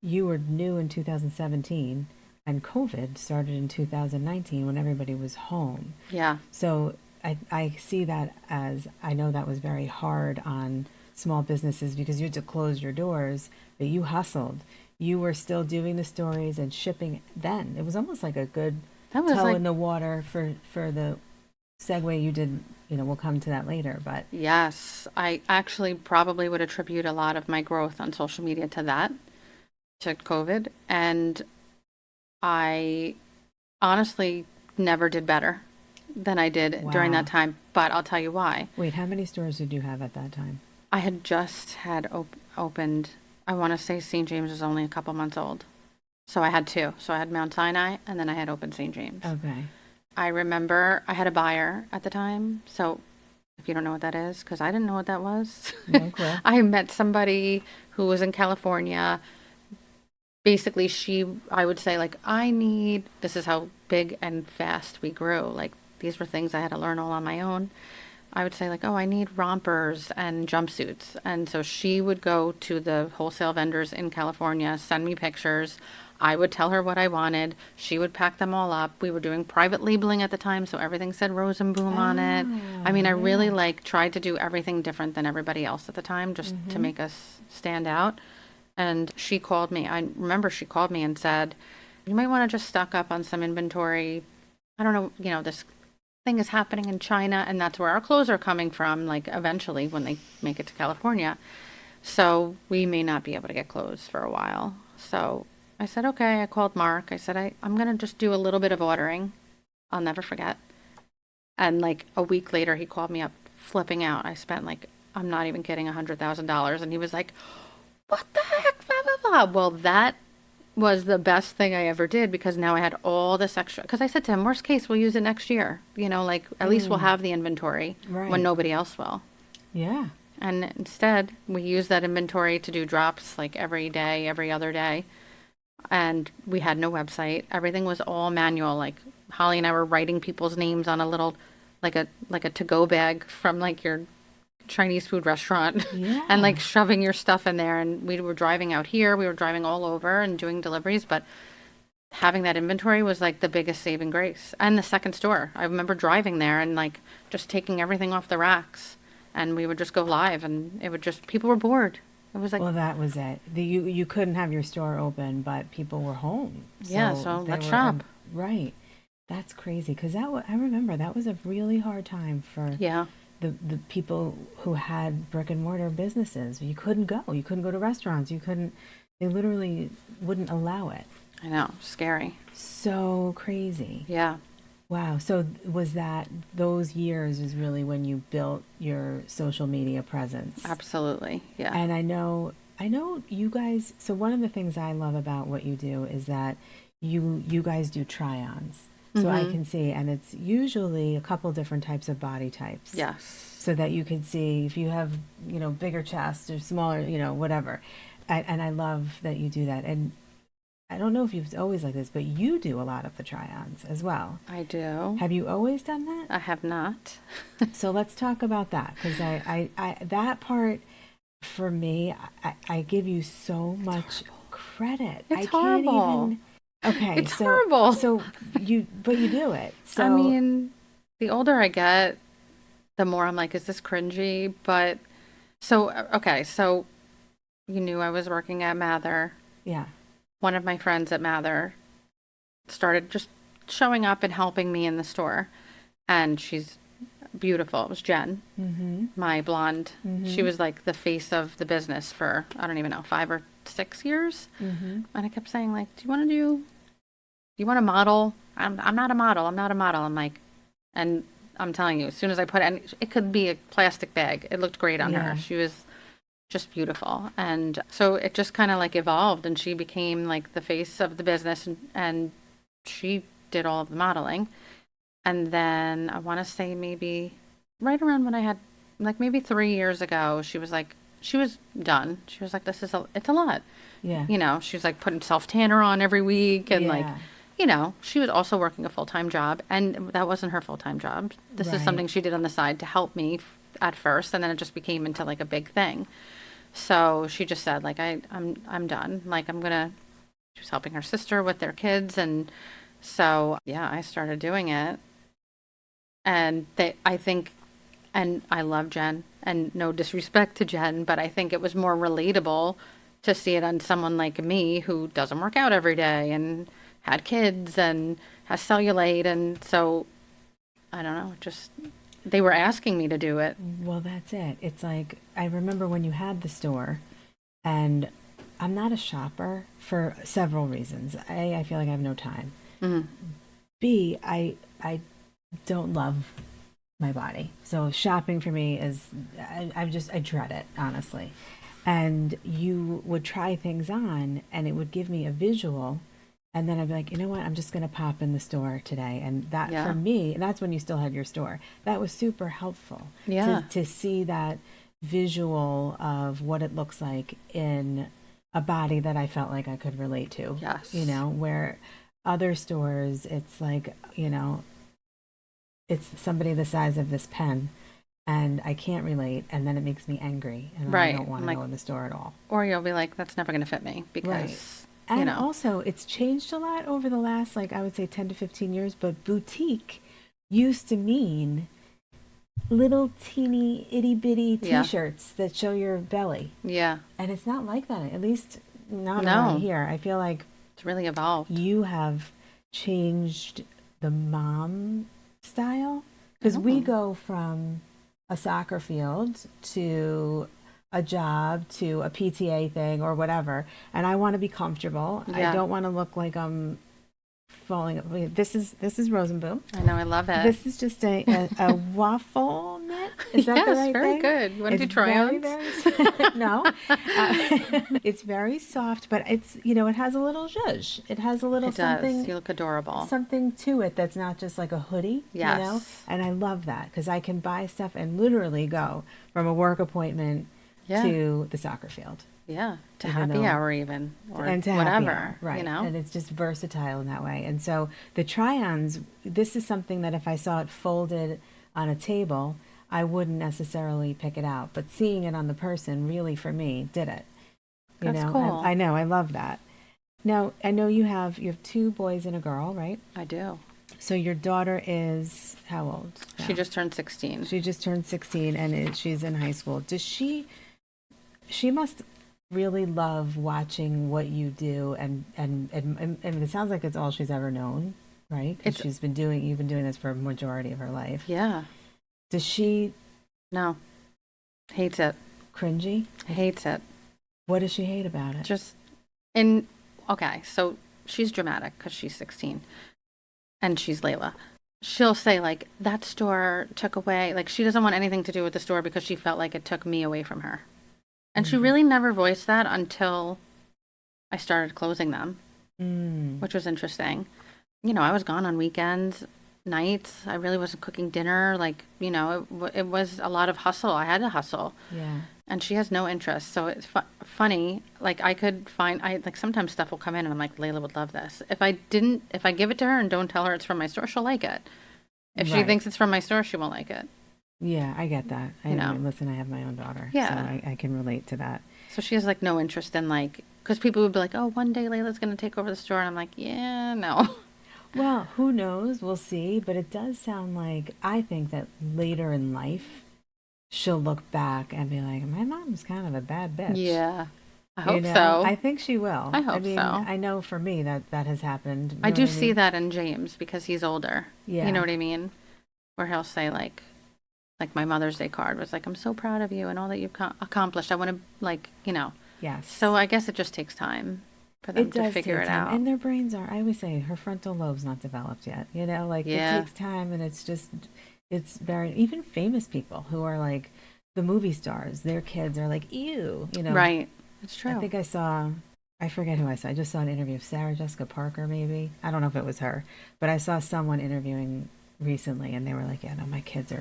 you were new in 2017 and COVID started in 2019 when everybody was home. Yeah. So I see that as, I know that was very hard on small businesses because you had to close your doors, but you hustled. You were still doing the stories and shipping then. It was almost like a good That was toe like, in the water for the segue you did. We'll come to that later, but yes, I actually probably would attribute a lot of my growth on social media to that, to COVID. And I honestly never did better than I did during that wow. time. But I'll tell you why. Wait, how many stores did you have at that time? I had just had opened, I want to say St. James was only a couple months old. So I had two. So I had Mount Sinai, and then I had opened St. James. Okay. I remember I had a buyer at the time. So if you don't know what that is, because I didn't know what that was, No clue. I met somebody who was in California. Basically, I would say, like, this is how big and fast we grew. Like, these were things I had to learn all on my own. I would say, like, oh, I need rompers and jumpsuits. And so she would go to the wholesale vendors in California, send me pictures. I would tell her what I wanted. She would pack them all up. We were doing private labeling at the time, so everything said Rosenboom on it. I mean, I Oh, really, yeah. like, tried to do everything different than everybody else at the time, just to Mm-hmm. make us stand out. And she called me. I remember she called me and said, you might want to just stock up on some inventory. I don't know, this thing is happening in China, and that's where our clothes are coming from, like, eventually when they make it to California. So we may not be able to get clothes for a while. So I said, okay. I called Mark. I said, I'm going to just do a little bit of ordering. I'll never forget. And, like, a week later, he called me up flipping out. I spent, like, I'm not even kidding, $100,000. And he was like, what the heck? Blah, blah, blah. Well, that was the best thing I ever did, because now I had all this extra. Because I said to him, worst case, we'll use it next year. Like, at least we'll Mm, have the inventory when right. nobody else will. Yeah. And instead, we use that inventory to do drops, like, every day, every other day. And we had no website. Everything was all manual. Like, Holly and I were writing people's names on a little, like a to-go bag from, like, your Chinese food restaurant, and, like, Yeah. shoving your stuff in there. And we were driving out here, we were driving all over and doing deliveries, but having that inventory was, like, the biggest saving grace. And the second store, I remember driving there and, like, just taking everything off the racks, and we would just go live, and it would just, people were bored. It was like, Well, that was it. You couldn't have your store open, but people were home, yeah, so so they let's were shop. right. That's crazy because I remember that was a really hard time for Yeah, the people who had brick and mortar businesses. You couldn't go. You couldn't go to restaurants. You couldn't. They literally wouldn't allow it. I know, scary. So crazy. Yeah, Wow. So was that those years is really when you built your social media presence? absolutely. Yeah. And I know you guys, so one of the things I love about what you do is that you guys do try-ons. So I can see, and it's usually a couple different types of body types. Yes. So that you can see if you have, bigger chest or smaller, whatever. And I love that you do that. And I don't know if you've always like this, but you do a lot of the try-ons as well. I do. Have you always done that? I have not. So let's talk about that, because I that part for me, I give you so much credit. It's I can't horrible. even. Okay, It's horrible. But you do it. So I mean, the older I get, the more I'm like, is this cringy? But okay, so you knew I was working at Mather. yeah, One of my friends at Mather started just showing up and helping me in the store. And she's beautiful. It was Jen, my blonde. She was like the face of the business for, I don't even know, 5 or 6 years. And I kept saying, like, do you want to model? I'm not a model. I'm not a model. I'm like, and I'm telling you, as soon as I put it could be a plastic bag. It looked great on her. She was just beautiful. And so it just kind of like evolved, and she became like the face of the business, and she did all of the modeling. And then I want to say maybe right around when I had, like maybe 3 years ago, she was done. She was like, it's a lot. yeah, She was like putting self tanner on every week, and like, she was also working a full-time job, and that wasn't her full-time job. This is Right. something she did on the side to help me at first, and then it just became into like a big thing. So she just said, like, I'm done. Like, she was helping her sister with their kids, and so yeah, I started doing it. And I think, and I love Jen, and no disrespect to Jen, but I think it was more relatable to see it on someone like me who doesn't work out every day and had kids and has cellulite. And so, I don't know, just they were asking me to do it. Well, that's it. It's like, I remember when you had the store, and I'm not a shopper for several reasons. A, I feel like I have no time. B, I don't love my body. So shopping for me is, I dread it, honestly. And you would try things on, and it would give me a visual, and then I'd be like, you know what, I'm just going to pop in the store today. And that for me, and that's when you still had your store, that was super helpful. Yeah. To see that visual of what it looks like in a body that I felt like I could relate to. Yes. Where other stores, it's like, it's somebody the size of this pen, and I can't relate, and then it makes me angry, and I don't want to go in the store at all. Or you'll be like, that's never going to fit me, because, And also, it's changed a lot over the last, like, I would say 10 to 15 years, but boutique used to mean little teeny itty bitty t-shirts that show your belly. Yeah. And it's not like that, at least not around here. I feel like it's really evolved. You have changed the mom style, because we go from a soccer field to a job to a PTA thing or whatever, and I want to be comfortable. I don't want to look like I'm falling. This is Rosenboom. I know, I love it. This is just a waffle knit. Is that the right very thing? good. You want to do try-ons? No. It's very soft, but it's, it has a little zhuzh. It has a little something. You look adorable. Something to it that's not just like a hoodie, Yes. And I love that, because I can buy stuff and literally go from a work appointment to the soccer field. Yeah, to happy hour even, or and to whatever, hour, right? know? And it's just versatile in that way. And so the try-ons, this is something that if I saw it folded on a table, I wouldn't necessarily pick it out. But seeing it on the person really, for me, did it. That's cool. I know, I love that. Now, I know you have 2 boys and a girl, right? I do. So your daughter is how old? She just turned 16. She just turned 16, and she's in high school. Does she must really love watching what you do, and it sounds like it's all she's ever known, right? Because you've been doing this for a majority of her life. Yeah. Does she? No. Hates it. Cringy? Hates it. What does she hate about it? Okay, so she's dramatic because she's 16, and she's Layla. She'll say, like, that store took away, like, she doesn't want anything to do with the store because she felt like it took me away from her. And she really never voiced that until I started closing them, Mm. which was interesting. You know, I was gone on weekends, nights. I really wasn't cooking dinner. Like, you know, it was a lot of hustle. I had to hustle. Yeah. And she has no interest. So it's funny. Like, I could find, like, sometimes stuff will come in and I'm like, Layla would love this. If I give it to her and don't tell her it's from my store, she'll like it. If she Right. thinks it's from my store, she won't like it. Yeah, I get that. I You know? mean, listen, I have my own daughter, so Yeah. I can relate to that. So she has, like, no interest in, like, because people would be like, oh, one day Layla's going to take over the store. And I'm like, yeah, no. Well, who knows? We'll see. But it does sound like I think that later in life, she'll look back and be like, my mom's kind of a bad bitch. Yeah. I You hope know, so. I think she will. I hope mean, so. I know for me that that has happened. You I know do what see mean? that in James because he's older. Yeah. You know what I mean? Where he'll say, like my Mother's Day card was like, I'm so proud of you and all that you've accomplished. I want to, like, you know. Yes. So I guess it just takes time for them It to does figure take it time. out. And their brains are, I always say, her frontal lobe's not developed yet. You know, like Yeah. it takes time and it's very, even famous people who are like the movie stars, their kids are like, ew, you know. Right. It's true. I think I forget who I saw. I just saw an interview of Sarah Jessica Parker, maybe. I don't know if it was her, but I saw someone interviewing recently and they were like, yeah, no, my kids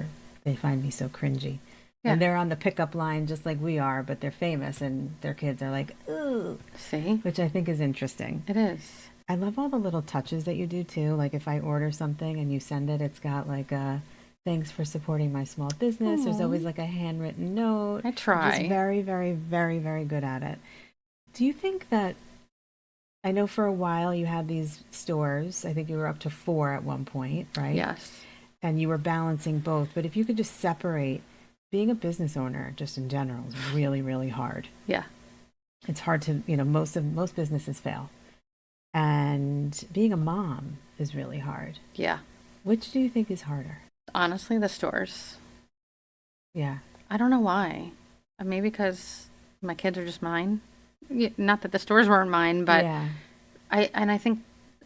they find me so cringy. Yeah. And they're on the pickup line just like we are, but they're famous and their kids are like, ooh, See? which I think is interesting. It is. I love all the little touches that you do too. Like if I order something and you send it, it's got like a thanks for supporting my small business. There's always like a handwritten note. I You're try. just very, very, very, very good at it. Do you think that I know for a while you had these stores. I think you were up to 4 at one point, right? Yes. And you were balancing both. But if you could just separate being a business owner just in general is really, really hard. Yeah. It's hard to, you know, most businesses fail. And being a mom is really hard. Yeah. Which do you think is harder? Honestly, the stores. Yeah. I don't know why. Maybe because my kids are just mine. Not that the stores weren't mine, but yeah. I think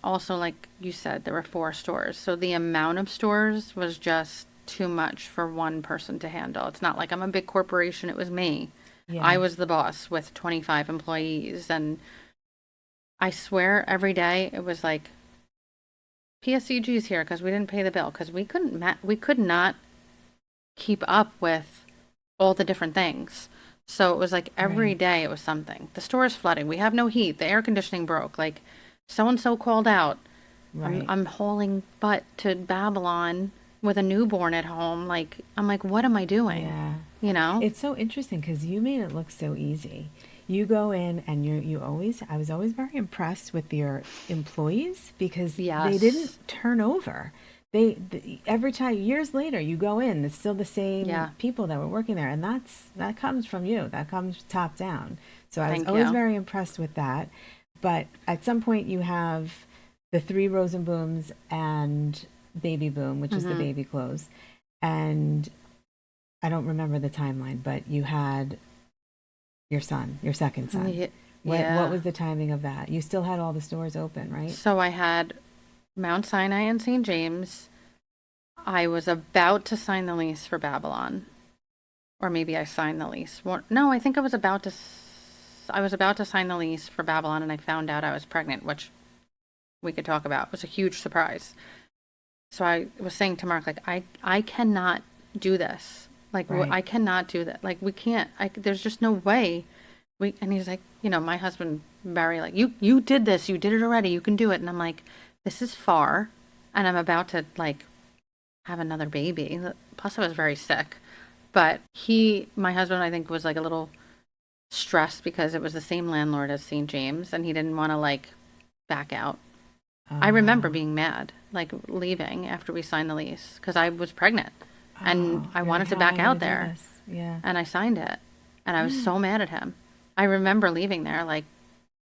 also, like you said, there were 4 stores. So the amount of stores was just too much for one person to handle. It's not like I'm a big corporation. It was me. Yeah. I was the boss with 25 employees. And I swear every day it was like, PSEG's here because we didn't pay the bill because we could not keep up with all the different things. So it was like every Right. day it was something. The store is flooding. We have no heat. The air conditioning broke. Like so and so called out. Right. I'm hauling butt to Babylon with a newborn at home. Like I'm like, what am I doing? Yeah. You know? It's so interesting because you made it look so easy. You go in and I was always very impressed with your employees because Yes. they didn't turn over. Every time, years later, you go in, it's still the same Yeah. people that were working there. And that comes from you. That comes top down. So I was Thank always you. very impressed with that. But at some point you have the 3 Rosenbooms and Baby Boom, which is the baby clothes. And I don't remember the timeline, but you had your son, your second son. Yeah. What was the timing of that? You still had all the stores open, right? So I had Mount Sinai and St. James. I was about to sign the lease for Babylon. Or maybe I signed the lease. No, I think I was about to sign the lease for Babylon and I found out I was pregnant, which we could talk about. It was a huge surprise. So I was saying to Mark, like, I cannot do this. Like, Right. I cannot do that. Like, we can't. There's just no way. And he's like, you know, my husband, Barry, like, you did this. You did it already. You can do it. And I'm like, this is far. And I'm about to, like, have another baby. Plus, I was very sick. But my husband, I think, was, like, a little stressed because it was the same landlord as St. James. And he didn't want to, like, back out. I remember being mad, like leaving after we signed the lease because I was pregnant and I you're wanted like, to "How am back I out gonna do there. this?" Yeah. And I signed it and I was so mad at him. I remember leaving there like,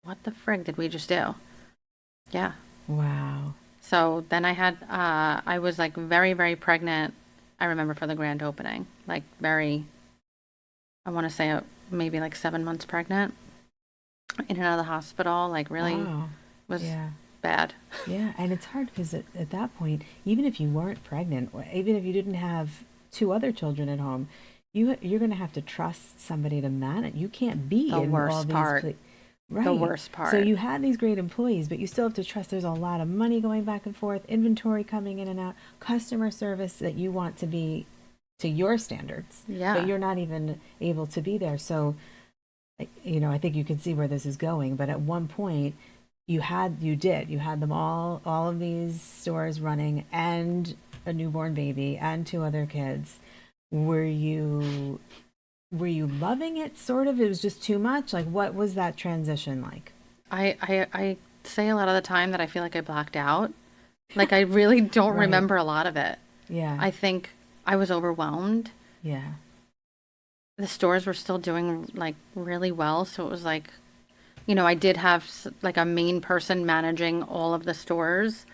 what the frig did we just do? Yeah. Wow. So then I was like very, very pregnant. I remember for the grand opening, like I want to say maybe like 7 months pregnant, in and out of the hospital, like really Wow. was Yeah. bad. Yeah, and it's hard because at that point, even if you weren't pregnant, or even if you didn't have 2 other children at home, you're going to have to trust somebody to manage. You can't be The in all worst these part. right. The worst So part. you had these great employees, but you still have to trust there's a lot of money going back and forth, inventory coming in and out, customer service that you want to be to your standards, but Yeah. you're not even able to be there. So, I think you can see where this is going, but at one point you had them all of these stores running and a newborn baby and two other kids. Were you were you loving it sort of? It was just too much? Like what was that transition like? I say a lot of the time that I feel like I blacked out. Like I really don't Right. remember a lot of it. Yeah. I think I was overwhelmed. Yeah. The stores were still doing like really well, so it was like, I did have like a main person managing all of the stores.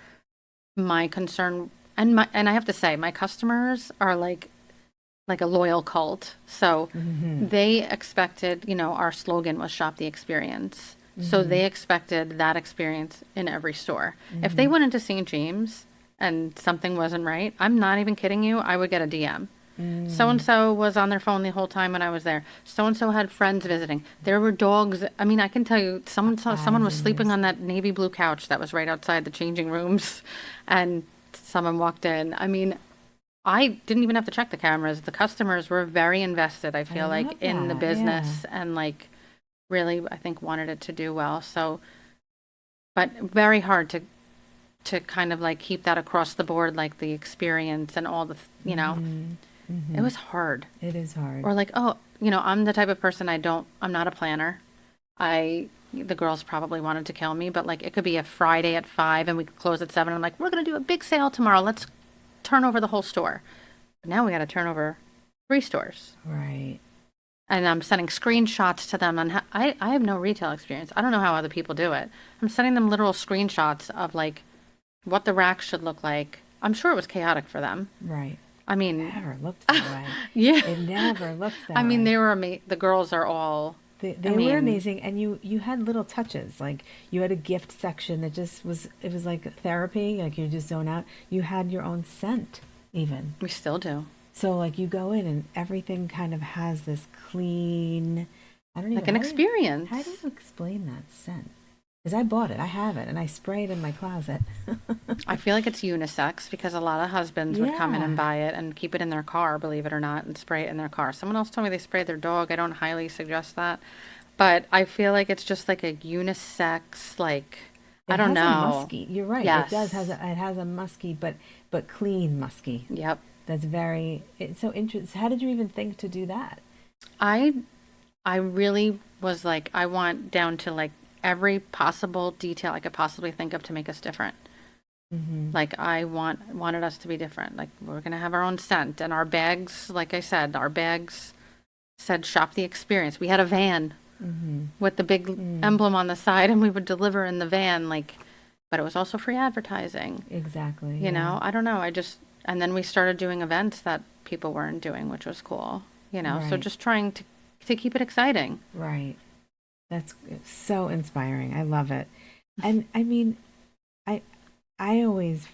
My concern, and I have to say my customers are like a loyal cult. So Mhm. they expected, our slogan was shop the experience. So Mhm. they expected that experience in every store. If they Mhm. went into St. James and something wasn't right, I'm not even kidding you, I would get a DM. So and Mm. so was on their phone the whole time when I was there. So and so had friends visiting. There were dogs. I mean, I can tell you, someone Eyes was and sleeping ears. on that navy blue couch that was right outside the changing rooms, and someone walked in. I mean, I didn't even have to check the cameras. The customers were very invested, I I feel like, love in the that. Yeah. business and like really, I think, wanted it to do well. So, but very hard to kind of like keep that across the board, like the experience and all Mhm. it Mhm. was hard. It is hard. Or like, oh, I'm the type of person I'm not a planner. The girls probably wanted to kill me, but like it could be a Friday at 5 and we could close at 7. I'm like, we're going to do a big sale tomorrow. Let's turn over the whole store. But now we got to turn over 3 stores. Right. And I'm sending screenshots to them on how, I have no retail experience. I don't know how other people do it. I'm sending them literal screenshots of like what the rack should look like. I'm sure it was chaotic for them. Right. I mean, Never looked that way. yeah. It never looked I that mean, way. the girls are all, I They were mean, amazing, and you had little touches. Like you had a gift section that just was. It was like therapy. Like you just zone out. You had your own scent, even. we still do. So like you go in and everything kind of has this clean. I don't even. Like an How do experience. you explain that scent? Because I bought it. I have it, and I spray it in my closet. I feel like it's unisex because a lot of husbands would come in and Yeah. buy it and keep it in their car, believe it or not, and spray it in their car. Someone else told me they sprayed their dog. I don't highly suggest that. But I feel like it's just like a unisex, like, I It don't has a know. musky. You're right. It does has Yes. it has a musky, but clean musky. Yep. That's very. It's so interesting. How did you even think to do that? I I really was like, I want down to like every possible detail I could possibly think of to make us different. Mm-hmm. Like I wanted us to be different. Like we're gonna have our own scent and our bags, like I said, our bags said shop the experience. We had a van Mm-hmm. with the big Mm, emblem on the side and we would deliver in the van, like, but it was also free advertising. exactly. Yeah. I don't know. And then we started doing events that people weren't doing, which was cool, so Right. just trying to keep it exciting. Right. That's so inspiring. I love it. And I mean, I I always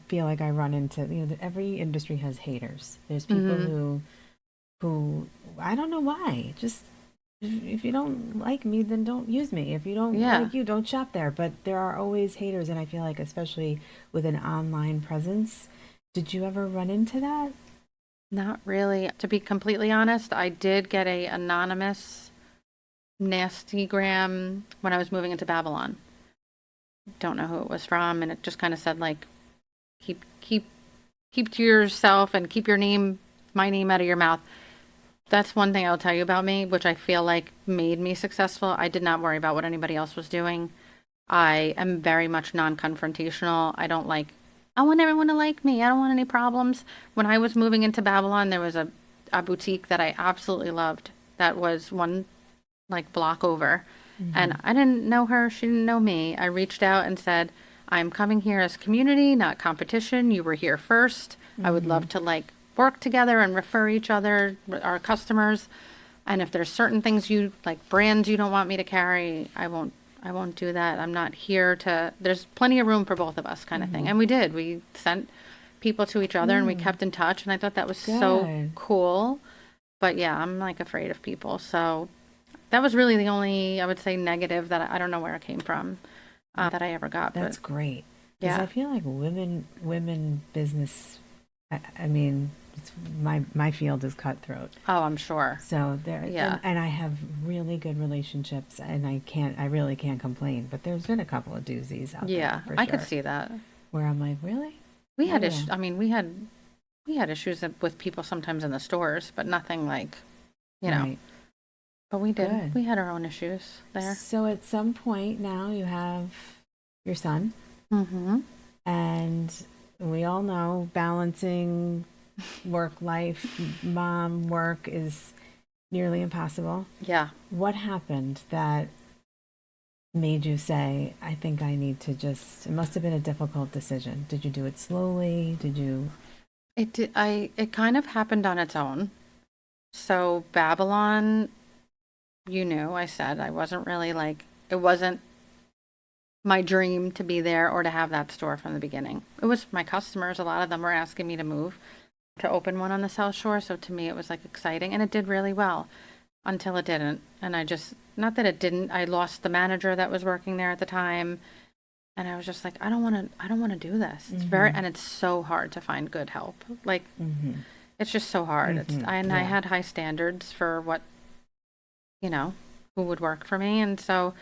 feel like I run into, that every industry has haters. There's people Hmm. who I don't know why. Just if you don't like me, then don't use me. If you don't Yeah. like you, don't shop there. But there are always haters, and I feel like especially with an online presence, did you ever run into that? Not really. To be completely honest, I did get a anonymous nasty gram when I was moving into Babylon. Don't know who it was from, and it just kind of said like, keep keep keep to yourself and keep my name out of your mouth. That's one thing I'll tell you about me, which I feel like made me successful. I did not worry about what anybody else was doing. I am very much non-confrontational. I want everyone to like me. I don't want any problems. When I was moving into Babylon, there was a boutique that I absolutely loved that was one like block over. Mm-hmm. And I didn't know her, she didn't know me. I reached out and said, I'm coming here as community, not competition. You were here first. I would Mm-hmm. love to like work together and refer each other, our customers. And if there's certain things you like brands you don't want me to carry, I won't do that. I'm not here to there's plenty of room for both of us kind of thing. Mm-hmm. And we did. We sent people to each other and we Mm, kept in touch and I thought that was so good. cool. But yeah, I'm like afraid of people. So that was really the only, I would say, negative that I don't know where it came from that I ever got. That's But great. Because yeah. I feel like women business, I mean, it's, my field is cutthroat. Oh, I'm sure. So there, Yeah. and I have really good relationships, and I really can't complain. But there's been a couple of doozies out there Yeah, for I could sure, see that. where I'm like, really? We Oh had yeah, issues. I mean, we had issues with people sometimes in the stores, but nothing like, you know. right, But we did. good. We had our own issues there. So at some point now you have your son, Mm-hmm. and we all know balancing work life, mom work is nearly impossible. Yeah. What happened that made you say, I think I need to just, it must have been a difficult decision. Did you do it slowly? Did you? It did, it kind of happened on its own. So Babylon, you knew, I said I wasn't really like, it wasn't my dream to be there or to have that store from the beginning. It was my customers. A lot of them were asking me to move to open one on the South Shore. So to me, it was like exciting and it did really well until it didn't. And I just, not that it didn't, I lost the manager that was working there at the time. And I was just like, I don't want to do this. It's very, and it's so hard to find good help. Like, it's just so hard. I Yeah. had high standards for what, you know, who would work for me. And so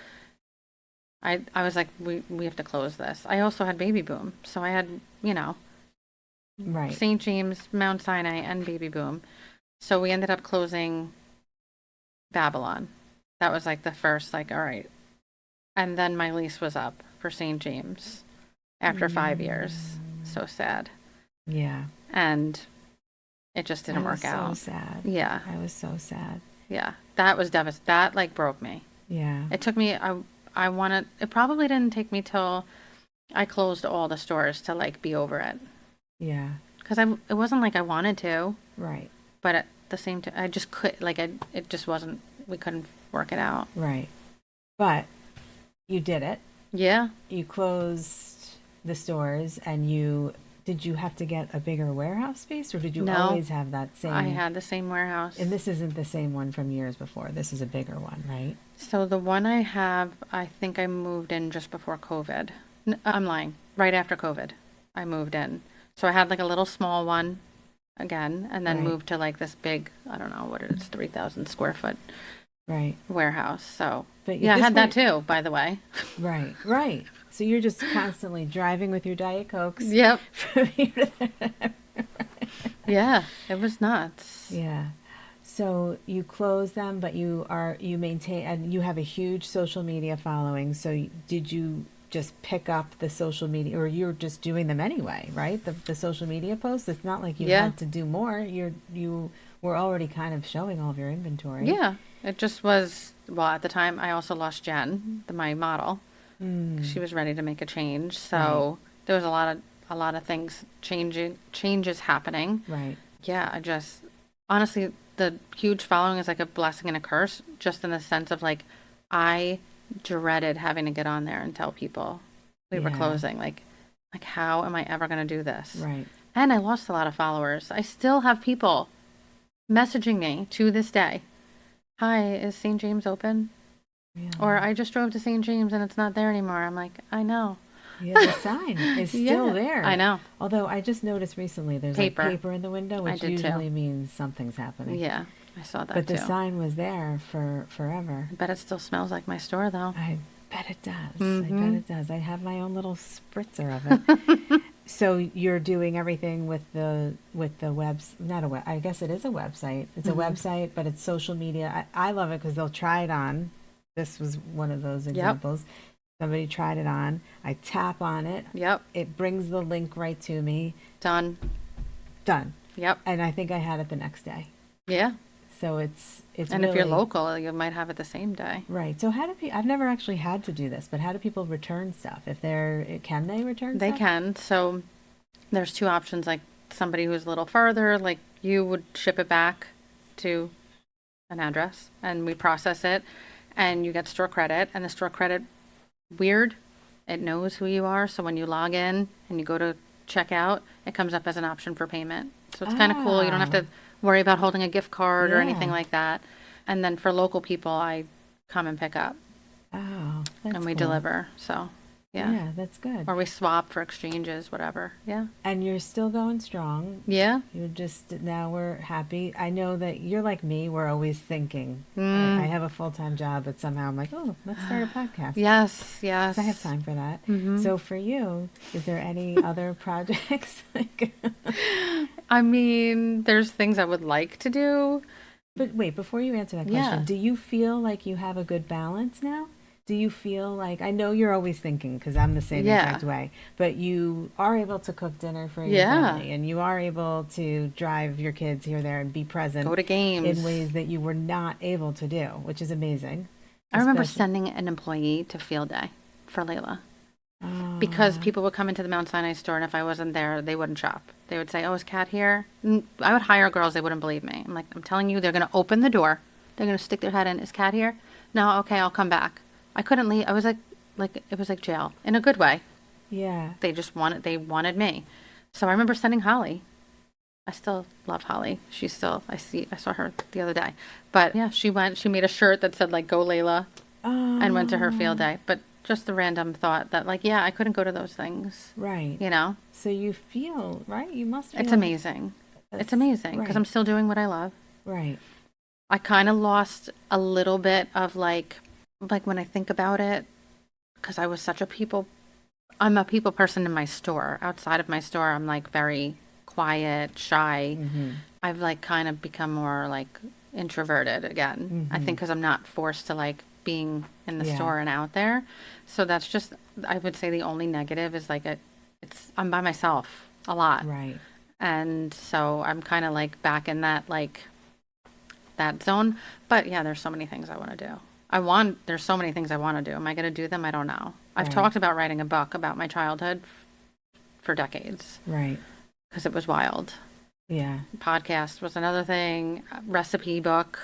I was like, we have to close this. I also had baby boom. So I had, you know, Right. St. James, Mount Sinai, and baby boom. So we ended up closing Babylon. That was like the first, like, all right. And then my lease was up for St. James after 5 years. So sad. Yeah. And it just didn't I was work out. so sad. Yeah. I was so sad. Yeah. That was devastating. That like broke me. Yeah. It took me, I wanted, it probably didn't take me till I closed all the stores to like be over it. Yeah. Because it wasn't like I wanted to, Right. but at the same time, I just could, like, it just wasn't, we couldn't work it out. Right. But you did it. Yeah. You closed the stores, and did you have to get a bigger warehouse space, or did you No. always have that same? I had the same warehouse. And this isn't the same one from years before. This is a bigger one, right? So the one I have, I think I moved in just before COVID. I'm lying. Right after COVID, I moved in. So I had like a little small one again, and then Right. moved to like this big, I don't know what it is, 3,000 square foot Right. warehouse. So But yeah, I this had that way- too, by the way. Right. Right. So you're just constantly driving with your Diet Cokes. Yep. From here to there. Yeah, it was nuts. Yeah. So you close them, but you maintain, and you have a huge social media following. So did you just pick up the social media, or you're just doing them anyway, right? The social media posts. It's not like you Yeah. had to do more. You were already kind of showing all of your inventory. Yeah, it just was, well, at the time, I also lost Jen, my model. She was ready to make a change. So there was a lot of things changes happening. Right. Yeah, I just, honestly, the huge following is like a blessing and a curse, just in the sense of like, I dreaded having to get on there and tell people we were Yeah. closing. Like, how am I ever going to do this? Right. And I lost a lot of followers. I still have people messaging me to this day. Hi, is St. James open? Yeah. Or I just drove to St. James and it's not there anymore. I'm like, I know. Yeah, the sign is still Yeah, there. I know. Although I just noticed recently there's Paper. like paper in the window, I which did too. usually means something's happening. Yeah, I saw that But too. the sign was there for forever. I bet it still smells like my store though. I bet it does. I Mm-hmm. bet it does. I have my own little spritzer of it. So you're doing everything with the webs, not a web. I guess it is a website. It's Mm-hmm. a website, but it's social media. I love it because they'll try it on. This was one of those examples. Somebody tried it on. I tap on it. Yep, It brings the link right to me. done. Done. Yep, And I think I had it the next day. yeah. So it's And if you're really- local, you might have it the same day. Right. So how do people? I've never actually had to do this, but how do people return stuff? If can they return? They stuff? can. So there's two options. Like somebody who's a little farther, like you would ship it back to an address and we process it and you get store credit. And the store credit, weird, it knows who you are. So when you log in and you go to check out, it comes up as an option for payment. So it's kind of cool. You don't have to worry about holding a gift card or anything Yeah. like that. And then for local people, I come and pick up Oh, that's and we cool. deliver. So, yeah. Yeah, that's good. Or we swap for exchanges, whatever. Yeah. And you're still going strong. Yeah. You're just, now we're happy. I know that you're like me. We're always thinking. I Mm. have a full-time job, but somehow I'm like, oh, let's start a podcast. Yes, 'Cause yes. I have time for that. Mhm. So for you, is there any other projects? I mean, there's things I would like to do. But wait, before you answer that Yeah. question, do you feel like you have a good balance now? Do you feel like, I know you're always thinking, because I'm the same Yeah. exact way, but you are able to cook dinner for your Yeah. family, and you are able to drive your kids here, there, and be present Go to games. in ways that you were not able to do, which is amazing. I remember Especially- sending an employee to field day for Layla because Ah, people would come into the Mount Sinai store, and if I wasn't there, they wouldn't shop. They would say, "Oh, is Kat here?" I would hire girls; they wouldn't believe me. I'm like, "I'm telling you, they're going to open the door. They're going to stick their head in. Is Kat here? No, okay, I'll come back." I couldn't leave. I was like it was like jail in a good way. yeah. They wanted me. So I remember sending Holly. I still love Holly. She's still, I saw her the other day. But yeah, she made a shirt that said like, "Go Layla," and went to her field day. But just the random thought that like, yeah, I couldn't go to those things, Right. you know? So you feel, right? You must feel. It's amazing. It's that's- amazing because right. I'm still doing what I love. Right. I kind of lost a little bit of like when I think about it, because I'm a people person in my store. Outside of my store, I'm like very quiet, shy. Mm-hmm. I've like kind of become more like introverted again. I think because I'm not forced to like being in the Yeah. store and out there. So that's just, I would say the only negative is like I'm by myself a lot. Right. And so I'm kind of like back in that that zone. But yeah, there's so many things I want to do. There's so many things I want to do. Am I going to do them? I don't know. I've Right. talked about writing a book about my childhood for decades Right. because it was wild. Yeah. Podcast was another thing. Recipe book.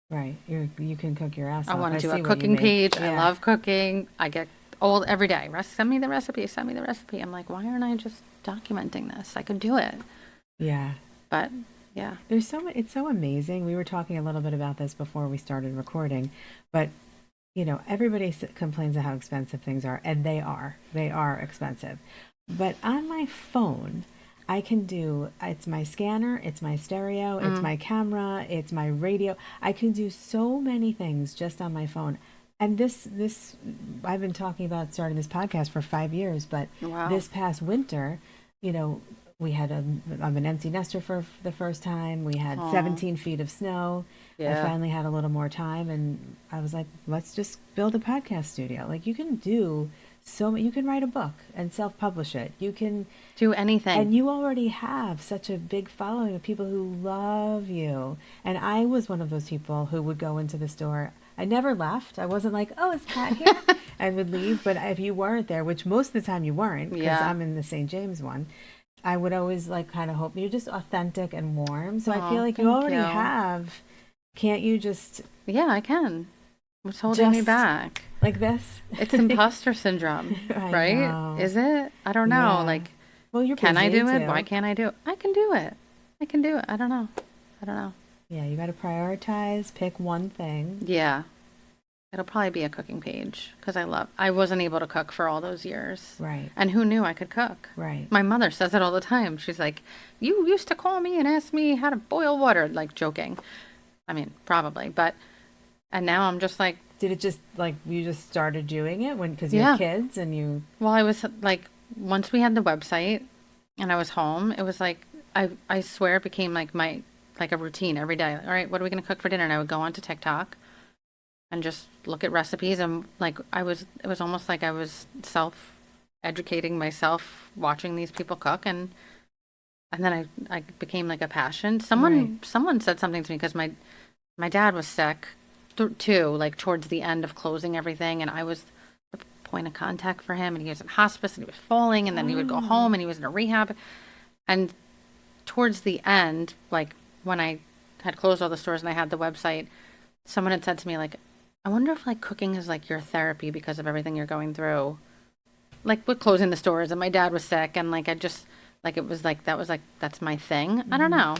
Right. You can cook your ass I off. want to do see a what you cooking make. page. I Yeah. love cooking. I get old every day. Send me the recipe. Send me the recipe. I'm like, why aren't I just documenting this? I could do it. Yeah. But yeah. There's so much, it's so amazing. We were talking a little bit about this before we started recording, but everybody complains of how expensive things are, and they are expensive. But on my phone, I can do, it's my scanner, it's my stereo, it's my camera, it's my radio. I can do so many things just on my phone. And this, I've been talking about starting this podcast for 5 years, but Wow. this past winter, we had I'm an empty nester for the first time. We had 17 feet of snow. I Yeah. finally had a little more time, and I was like, let's just build a podcast studio. Like, you can do you can write a book and self-publish it. You can Do anything. and you already have such a big following of people who love you. And I was one of those people who would go into the store. I never left. I wasn't like, oh, is Kat here? And would leave. But if you weren't there, which most of the time you weren't, because Yeah. I'm in the St. James one, I would always like kind of hope you're just authentic and warm. So I Aw, feel like you thank already you. have. Can't you just Yeah, I can. What's holding me Just- back? like this? It's imposter syndrome, I right? know. Is it? I don't know. Yeah. Like, Well, you're can I busy, do it? too. Why can't I do it? I can do it. I can do it. I don't know. Yeah, you got to prioritize. Pick one thing. Yeah. It'll probably be a cooking page because I wasn't able to cook for all those years. Right. And who knew I could cook? Right. My mother says it all the time. She's like, "You used to call me and ask me how to boil water," like joking. I mean, probably, and now I'm just like, Did it just like you just started doing it because you Yeah. had kids and you? well, I was like, once we had the website and I was home, it was like, I swear it became like a routine every day. All right, what are we going to cook for dinner? And I would go onto TikTok and just look at recipes, and like it was almost like I was self-educating myself watching these people cook, and then I became like a passion. Someone said something to me because my dad was sick too, like towards the end of closing everything, and I was the point of contact for him, and he was in hospice and he was falling, and then he would go home and he was in a rehab, and towards the end, like when I had closed all the stores and I had the website, someone had said to me like, I wonder if like cooking is like your therapy because of everything you're going through, like with closing the stores, and my dad was sick, and like I just like it was like that's my thing. I don't know.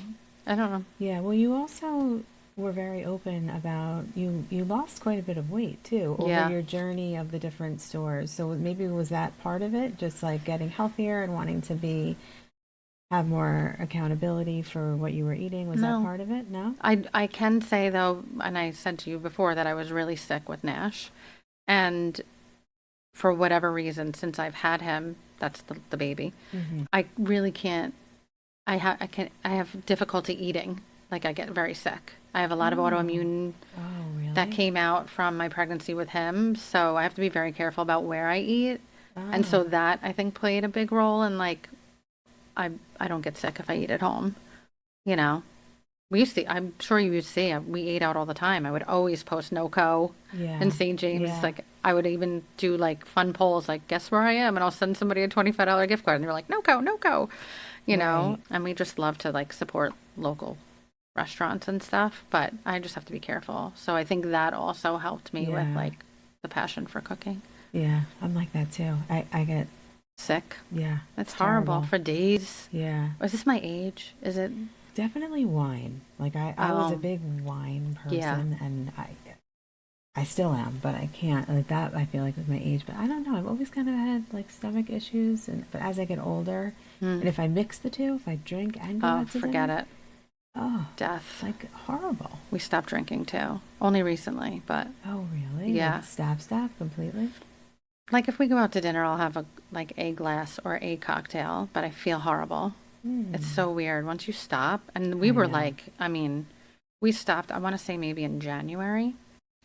I don't know. Yeah, well, you also were very open about you lost quite a bit of weight too over Yeah. your journey of the different stores. So maybe was that part of it, just like getting healthier and wanting to be have more accountability for what you were eating? Was that No. part of it? No? I can say though, and I said to you before that I was really sick with Nash, and for whatever reason, since I've had him, that's the baby, Mm-hmm. I really can't. I have difficulty eating. Like I get very sick. I have a lot of Oh, autoimmune oh, that really? came out from my pregnancy with him, so I have to be very careful about where I eat. And Oh, so that I think played a big role in like I don't get sick if I eat at home, you know. We used to, I'm sure you used to see, we ate out all the time. I would always post NoCo in yeah, St. James. yeah, Like, I would even do like fun polls, like, guess where I am? And I'll send somebody a $25 gift card. And they're like, NoCo, NoCo, you know? right. And we just love to like support local restaurants and stuff. But I just have to be careful. So I think that also helped me with Yeah, like the passion for cooking. yeah. I'm like that too. I get, Sick. yeah, It's it's horrible terrible. for days. Yeah. Is this my age? Is it? Definitely wine. Like I was a Oh, big wine yeah. person and I still am, but I can't like that I feel like with my age. But I don't know. I've always kind of had like stomach issues and but as I get older Hmm. and if I mix the two, if I drink and go Oh, out to forget dinner, it. oh, it's Death. like horrible. We stopped drinking too. Only recently, but Oh, really? Like yeah. stop completely? Like if we go out to dinner, I'll have a glass or a cocktail, but I feel horrible. It's Hmm. so weird once you stop. And we I were know. like, I mean, we stopped, I want to say maybe in January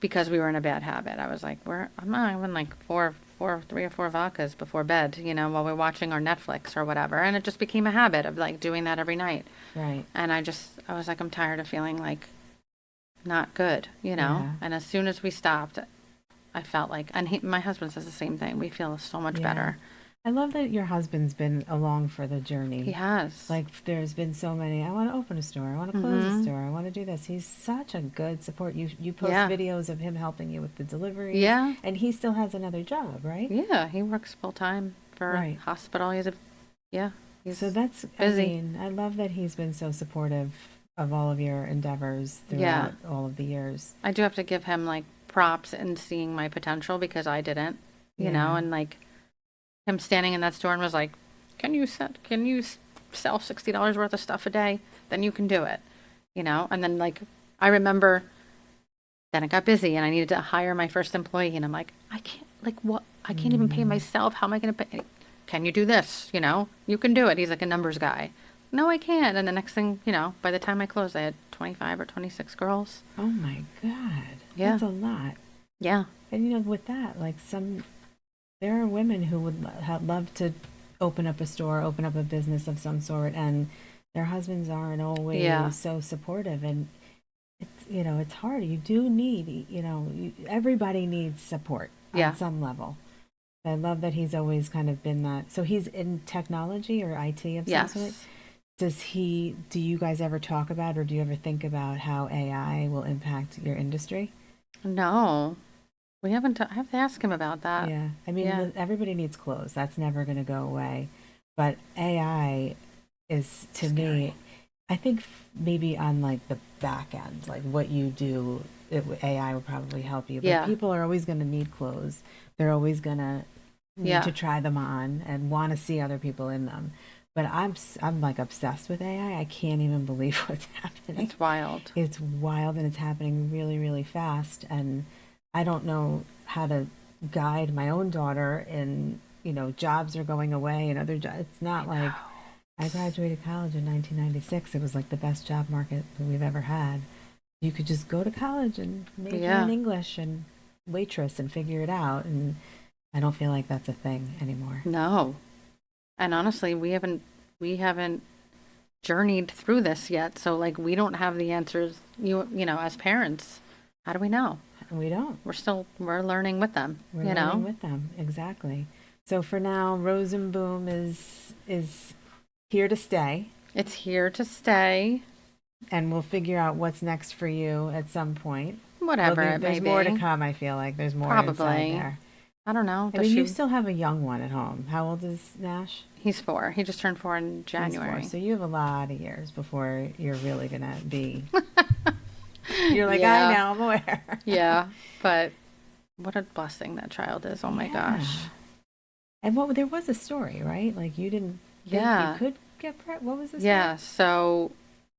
because we were in a bad habit. I was like, I'm not having like 3 or 4 vodkas before bed, while we're watching our Netflix or whatever. And it just became a habit of like doing that every night. Right. And I was like, I'm tired of feeling like not good. Yeah. And as soon as we stopped, I felt like, and my husband says the same thing. We feel so much Yeah. better. I love that your husband's been along for the He journey. has. Like there's been so many, I want to open a store, I want to close a Mm-hmm. store, I want to do this. He's such a good support. You post Yeah. videos of him helping you with the deliveries Yeah. and he still has another job, right? Yeah. He works full time for a Right. hospital. Yeah, So he's that's, I busy. mean, I love that he's been so supportive of all of your endeavors Yeah. throughout all of the years. I do have to give him like props in seeing my potential because I didn't, Yeah. and like him standing in that store and was like, can you sell $60 worth of stuff a day? Then you can do it. And then like, I remember then it got busy and I needed to hire my first employee. And I'm like, I can't, like, what? I can't even pay Mm, myself. How am I going to pay? Can you do this? You can do it. He's like a numbers guy. No, I can't. And the next thing, by the time I closed, I had 25 or 26 girls. oh my God. Yeah. That's a lot. Yeah. And with that, like there are women who would love to open up a store, open up a business of some sort, and their husbands aren't Yeah. always so supportive. And it's hard. You do need, everybody needs support on Yeah. some level. I love that he's always kind of been that. So he's in technology or IT of some sort. Yes. Do you guys ever talk about or do you ever think about how AI will impact your industry? No, we haven't. I have to ask him about that. Yeah. I mean, Yeah. everybody needs clothes. That's never going to go away. But AI is, to me, Scary. I think maybe on like the back end, like what you do, AI will probably help you. But Yeah. people are always going to need clothes. They're always going to need Yeah. to try them on and want to see other people in them. But I'm like obsessed with AI. I can't even believe what's happening. It's wild. It's wild and it's happening really, really fast. And I don't know how to guide my own daughter in, jobs are going away and other jobs. It's not like I graduated college in 1996. It was like the best job market that we've ever had. You could just go to college and major in Yeah. English and waitress and figure it out. And I don't feel like that's a thing anymore. No. And honestly, we haven't journeyed through this yet. So like we don't have the answers. As parents, how do we know? And we don't. We're learning with them, We're you learning know? with them. Exactly. So for now, Rosenboom is here to stay. It's here to stay. And we'll figure out what's next for you at some point. Whatever it may There's more to be. come, I feel like. There's more inside Probably. there. I don't know. I mean, you still have a young one at home. How old is Nash? He's 4. He just turned 4 in January. He's 4. So you have a lot of years before you're really going to be. You're like, Yeah. I know, I'm aware. Yeah, but what a blessing that child is. Oh my gosh. And there was a story, right? Like you didn't think Yeah. you could get pregnant. What was the story? Yeah, so,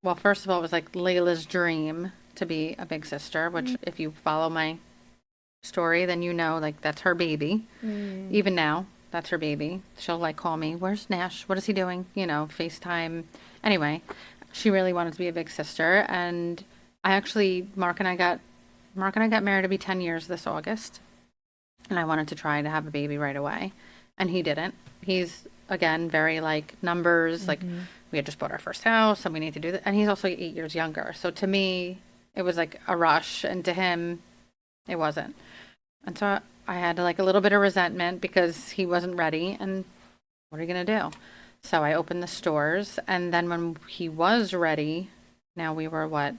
well, first of all, it was like Layla's dream to be a big sister, which if you follow my story, then you know, like, that's her baby. Even now, that's her baby. She'll, like, call me, where's Nash? What is he doing? You know, FaceTime. Anyway, she really wanted to be a big sister, and I actually, Mark and I got married to be 10 years this August, and I wanted to try to have a baby right away, and he didn't. He's, again, very, like, numbers, like, we had just bought our first house, and we need to do that, and he's also 8 years younger, so to me, it was, like, a rush, and to him, it wasn't. And so I had like a little bit of resentment because he wasn't ready. And what are you going to do? So I opened the stores. And then when he was ready, now we were what?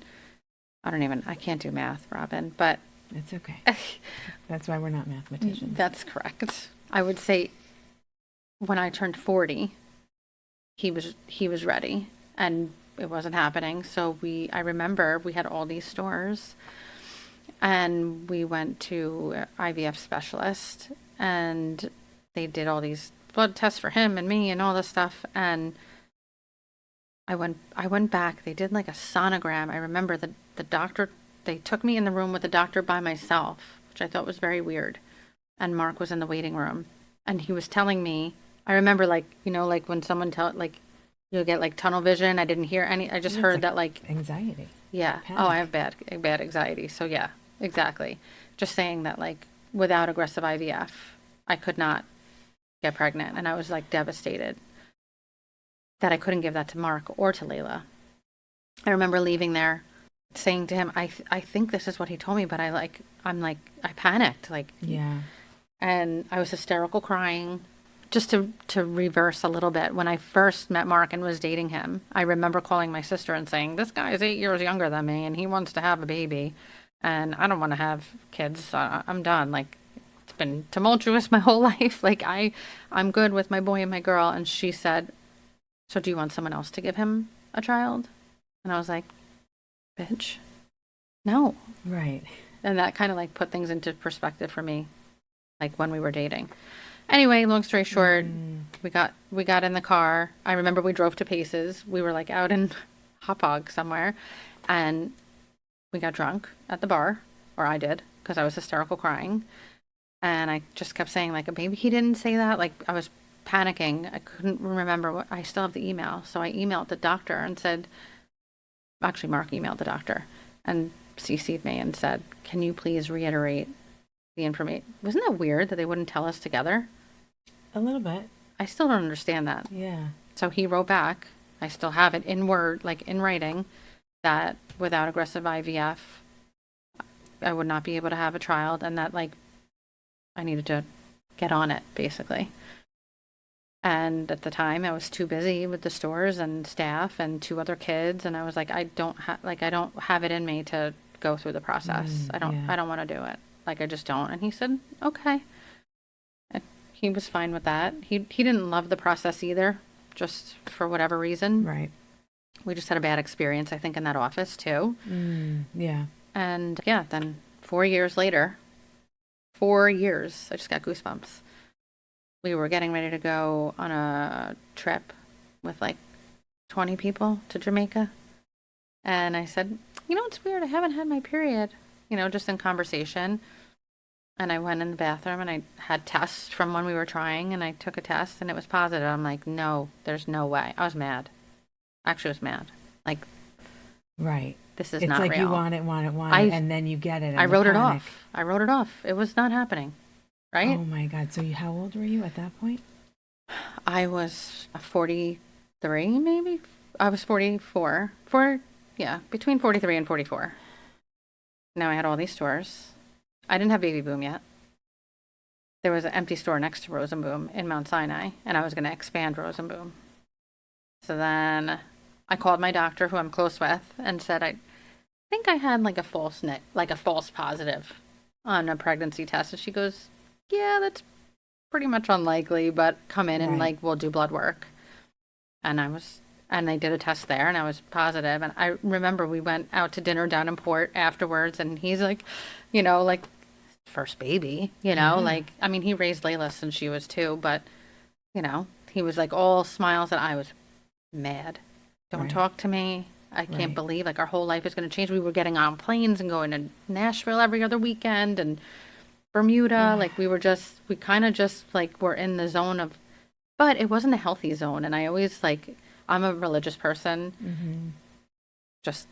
I can't do math, Robin, but. It's okay. That's why we're not mathematicians. That's correct. I would say when I turned 40, he was ready and it wasn't happening. So I remember we had all these stores. And we went to IVF specialist, and they did all these blood tests for him and me and all this stuff. And I went back. They did like a sonogram. I remember the doctor. They took me in the room with the doctor by myself, which I thought was very weird. And Mark was in the waiting room, and he was telling me. I remember, like, you know, like when someone you'll get like tunnel vision. I didn't hear any. I just heard like that like anxiety. Yeah. Panic. Oh, I have bad anxiety. So yeah. Exactly. Just saying that, like, without aggressive IVF, I could not get pregnant. And I was, like, devastated that I couldn't give that to Mark or to Layla. I remember leaving there saying to him, I think this is what he told me, but I panicked. Like, yeah. And I was hysterical crying. Just to reverse a little bit, when I first met Mark and was dating him, I remember calling my sister and saying, this guy is 8 years younger than me and he wants to have a baby. And I don't want to have kids. I'm done. Like, it's been tumultuous my whole life. Like, I'm good with my boy and my girl. And she said, so do you want someone else to give him a child? And I was like, bitch, no. Right. And that kind of like put things into perspective for me, like when we were dating. Anyway, long story short, we got in the car. I remember we drove to Paces. We were like out in Hauppauge somewhere, and we got drunk at the bar, or I did, because I was hysterical crying. And I just kept saying, like, maybe he didn't say that. Like, I was panicking. I couldn't remember I still have the email. So I emailed the doctor and said, actually, Mark emailed the doctor and CC'd me and said, can you please reiterate the information? Wasn't that weird that they wouldn't tell us together? A little bit. I still don't understand that. Yeah. So he wrote back. I still have it in word, like in writing, that without aggressive IVF, I would not be able to have a child, and that, like, I needed to get on it, basically. And at the time, I was too busy with the stores and staff and 2 other kids, and I was like, I don't have it in me to go through the process. I don't want to do it. Like, I just don't. And he said, okay. And he was fine with that. He didn't love the process either, just for whatever reason. Right. We just had a bad experience, I think, in that office, too. Yeah. And yeah, then 4 years later, 4 years, I just got goosebumps. We were getting ready to go on a trip with like 20 people to Jamaica. And I said, you know, it's weird. I haven't had my period, you know, just in conversation. And I went in the bathroom and I had tests from when we were trying, and I took a test and it was positive. I'm like, no, there's no way. I was mad. Actually, I was mad. Like, right. This is it's not like real. You want it, and then you get it. I wrote it off. I wrote it off. It was not happening. Right? Oh my God. So how old were you at that point? I was 43, maybe. I was 44. Between 43 and 44. Now I had all these stores. I didn't have Baby Boom yet. There was an empty store next to Rosenboom in Mount Sinai, and I was going to expand Rosenboom. So then I called my doctor, who I'm close with, and said, I think I had like a false positive on a pregnancy test. And she goes, yeah, that's pretty much unlikely, but come in and Right. like we'll do blood work. And they did a test there and I was positive. And I remember we went out to dinner down in Port afterwards and he's like, like first baby, Yeah. like, I mean, he raised Layla since she was 2, but, he was like all smiles and I was mad. Don't Right. talk to me. I can't Right. believe like our whole life is going to change. We were getting on planes and going to Nashville every other weekend and Bermuda. Like we kind of just like were in the zone of, but it wasn't a healthy zone. And I always like, I'm a religious person. Mm-hmm.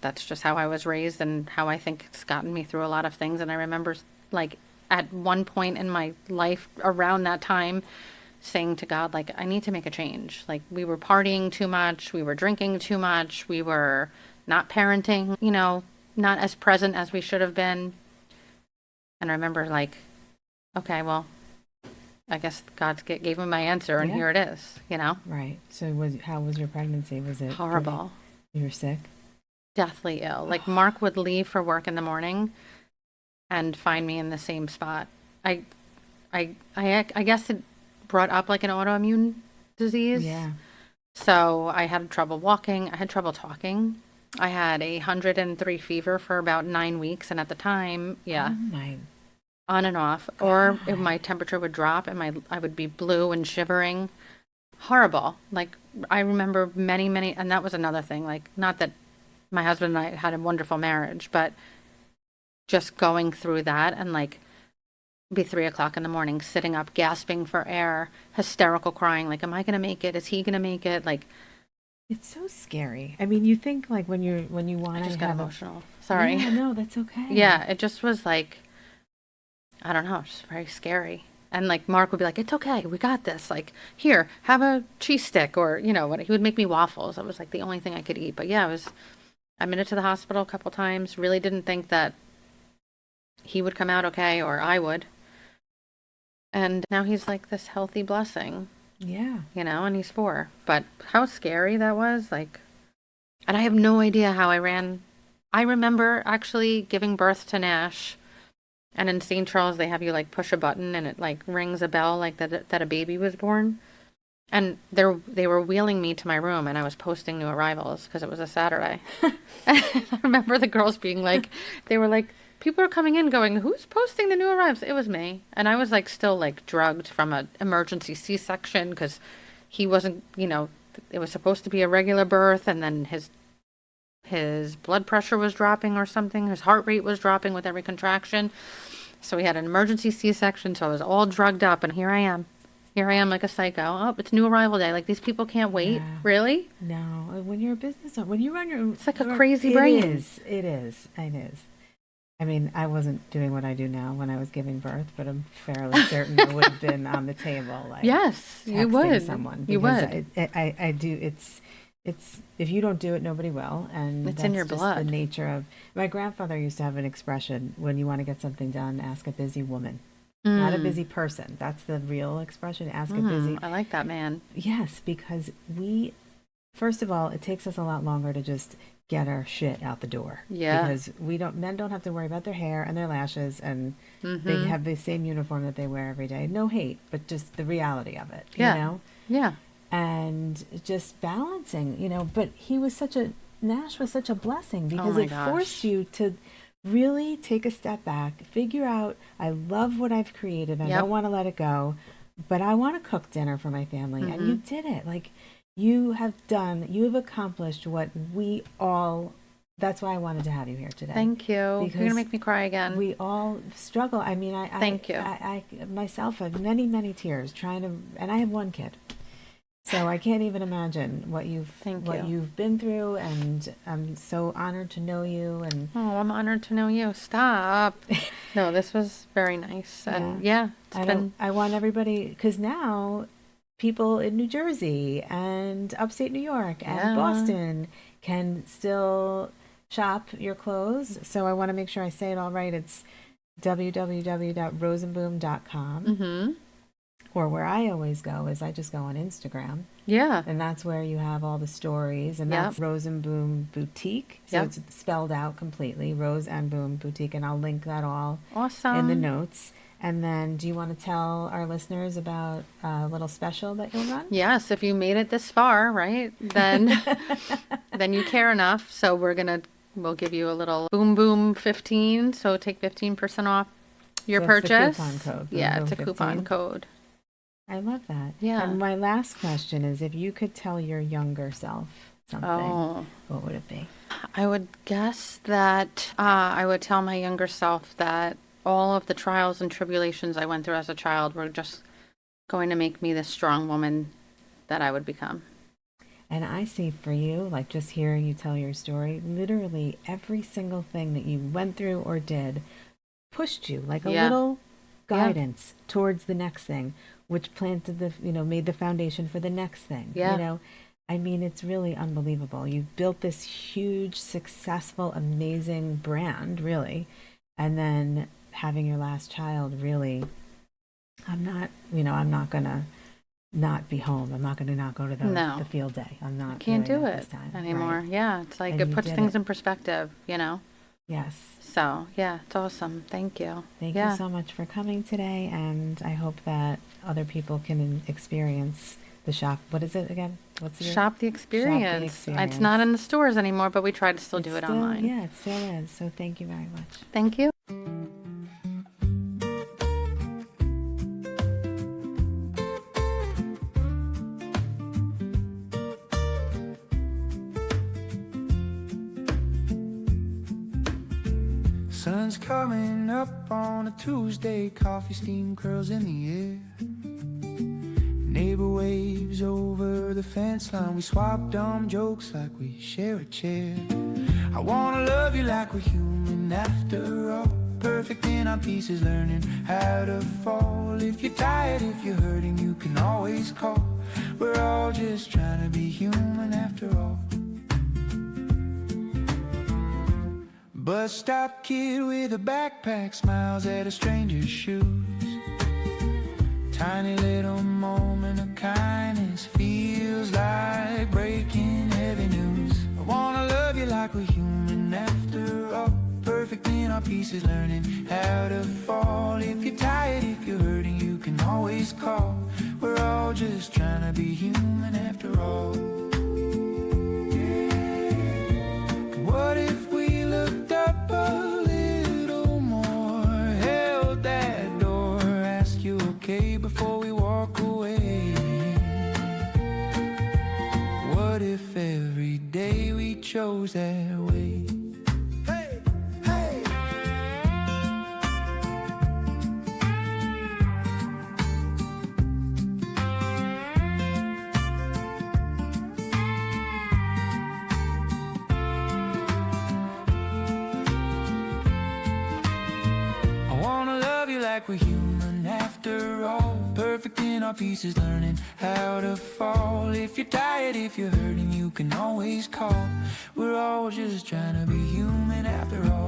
That's just how I was raised and how I think it's gotten me through a lot of things. And I remember like at one point in my life around that time saying to God, like, I need to make a change. Like we were partying too much, we were drinking too much, we were not parenting, not as present as we should have been. And I remember like, okay, well, I guess God gave me my answer and Yeah. here it is. Right. So how was your pregnancy? Was it Horrible. You were sick? Deathly ill. Like Mark would leave for work in the morning and find me in the same spot. I I guess it brought up like an autoimmune disease. Yeah. So I had trouble walking. I had trouble talking. I had 103 fever for about 9 weeks, and at the time, yeah, Oh my on and off. Or if God. my temperature would drop and I would be blue and shivering. Horrible. Like I remember many, and that was another thing. Like not that my husband and I had a wonderful marriage, but just going through that and like be 3 o'clock in the morning, sitting up, gasping for air, hysterical crying, like, am I gonna make it? Is he gonna make it? Like, It's so scary. I mean, you think like when you I want to just got have emotional. Sorry. Yeah, no, that's okay. Yeah, it just was like, I don't know, just very scary. And like Mark would be like, "It's okay, we got this. Like, here, have a cheese stick," or what he would make me waffles. That was like the only thing I could eat. But yeah, I admitted to the hospital a couple times. Really didn't think that he would come out okay or I would. And now he's like this healthy blessing, Yeah. and he's 4. But how scary that was, like, and I have no idea how I ran. I remember actually giving birth to Nash, and in St. Charles they have you like push a button and it like rings a bell like that a baby was born. And they were wheeling me to my room, and I was posting new arrivals because it was a Saturday. I remember the girls being like, they were like, people are coming in going, who's posting the new arrivals? It was me. And I was like still like drugged from an emergency C-section because he wasn't, it was supposed to be a regular birth, and then his blood pressure was dropping or something. His heart rate was dropping with every contraction. So we had an emergency C-section, so I was all drugged up, and here I am. Here I am like a psycho. Oh, it's new arrival day. Like these people can't wait. Yeah. Really? No, when you're a business owner, when you run your, It's like a crazy brain. It is. I mean, I wasn't doing what I do now when I was giving birth, but I'm fairly certain I would have been on the table, like Yes, you texting would. someone. You Because would. I do. It's if you don't do it, nobody will, and It's that's in your just blood. the nature of. My grandfather used to have an expression: when you want to get something done, ask a busy woman. Not a busy person. That's the real expression. Ask a busy. I like that, man. Yes, because first of all, it takes us a lot longer to just get our shit out the door. Yeah. Because men don't have to worry about their hair and their lashes, and they have the same uniform that they wear every day. No hate, but just the reality of it, Yeah. you know? Yeah. And just balancing, but Nash was such a blessing because my it gosh. forced you to really take a step back, figure out, I love what I've created. I Yep. don't want to let it go, but I want to cook dinner for my family. And you did it. Like you have accomplished what that's why I wanted to have you here today. Thank you. You're Because gonna make me cry again. we all struggle. I mean, Thank you. I myself have many, many tears and I have one kid. So I can't even imagine what Thank you. you've been through, and I'm so honored to know you. And Oh, I'm honored to know you. Stop. No, this was very nice. And yeah, I want everybody, because now people in New Jersey and upstate New York and Yeah. Boston can still shop your clothes. So I want to make sure I say it all right. It's www.rosenboom.com. Or where I always go is I just go on Instagram. Yeah. And that's where you have all the stories. And Yep. that's Rosenboom Boutique. So Yep. it's spelled out completely, Rose and Boom Boutique. And I'll link that all Awesome. in the notes. And then do you want to tell our listeners about a little special that you'll run? Yes, if you made it this far, right, then then you care enough. So we'll give you a little boom boom 15. So take 15% off your So it's the purchase. coupon code, Boom Yeah, Boom it's a 15. coupon code. I love that. Yeah. And my last question is, if you could tell your younger self something, Oh. what would it be? I would guess that I would tell my younger self that all of the trials and tribulations I went through as a child were just going to make me the strong woman that I would become. And I see for you, like just hearing you tell your story, literally every single thing that you went through or did pushed you like a Yeah. little Yeah. guidance towards the next thing, which planted the, made the foundation for the next thing. Yeah. I mean, it's really unbelievable. You've built this huge, successful, amazing brand, really. And then having your last child, really, I'm not going to not be home. I'm not going to not go to No. the field day. I'm not Can't doing do that it this time. anymore. Right? Yeah, it's like And it you puts did things it. in perspective, Yes. So, yeah, it's awesome. Thank you. Thank Yeah. you so much for coming today, and I hope that other people can experience the shop. What is it again? What's your Shop the experience. It's not experience. in the stores anymore, but we try to still do It's it still- online. Yeah, it still is. So thank you very much. Thank you. Sun's coming up on a Tuesday, coffee steam curls in the air. Neighbor waves over the fence line, we swap dumb jokes like we share a chair. I wanna love you like we're human after all, perfect in our pieces, learning how to fall. If you're tired, if you're hurting, you can always call. We're all just trying to be human after all. Bus stop kid with a backpack smiles at a stranger's shoes. Tiny little moment of kindness feels like breaking heavy news. I wanna love you like we're human after all, perfect in our pieces, learning how to fall. If you're tired, if you're hurting, you can always call. We're all just trying to be human after all. What if we looked up a little more, held that door, ask you okay before we walk away? What if every day we chose that way? Hey, hey. I wanna love you like we're human after all, perfect in our pieces, learning how to fall. If you're tired, if you're hurting, you can always call. We're all just trying to be human after all.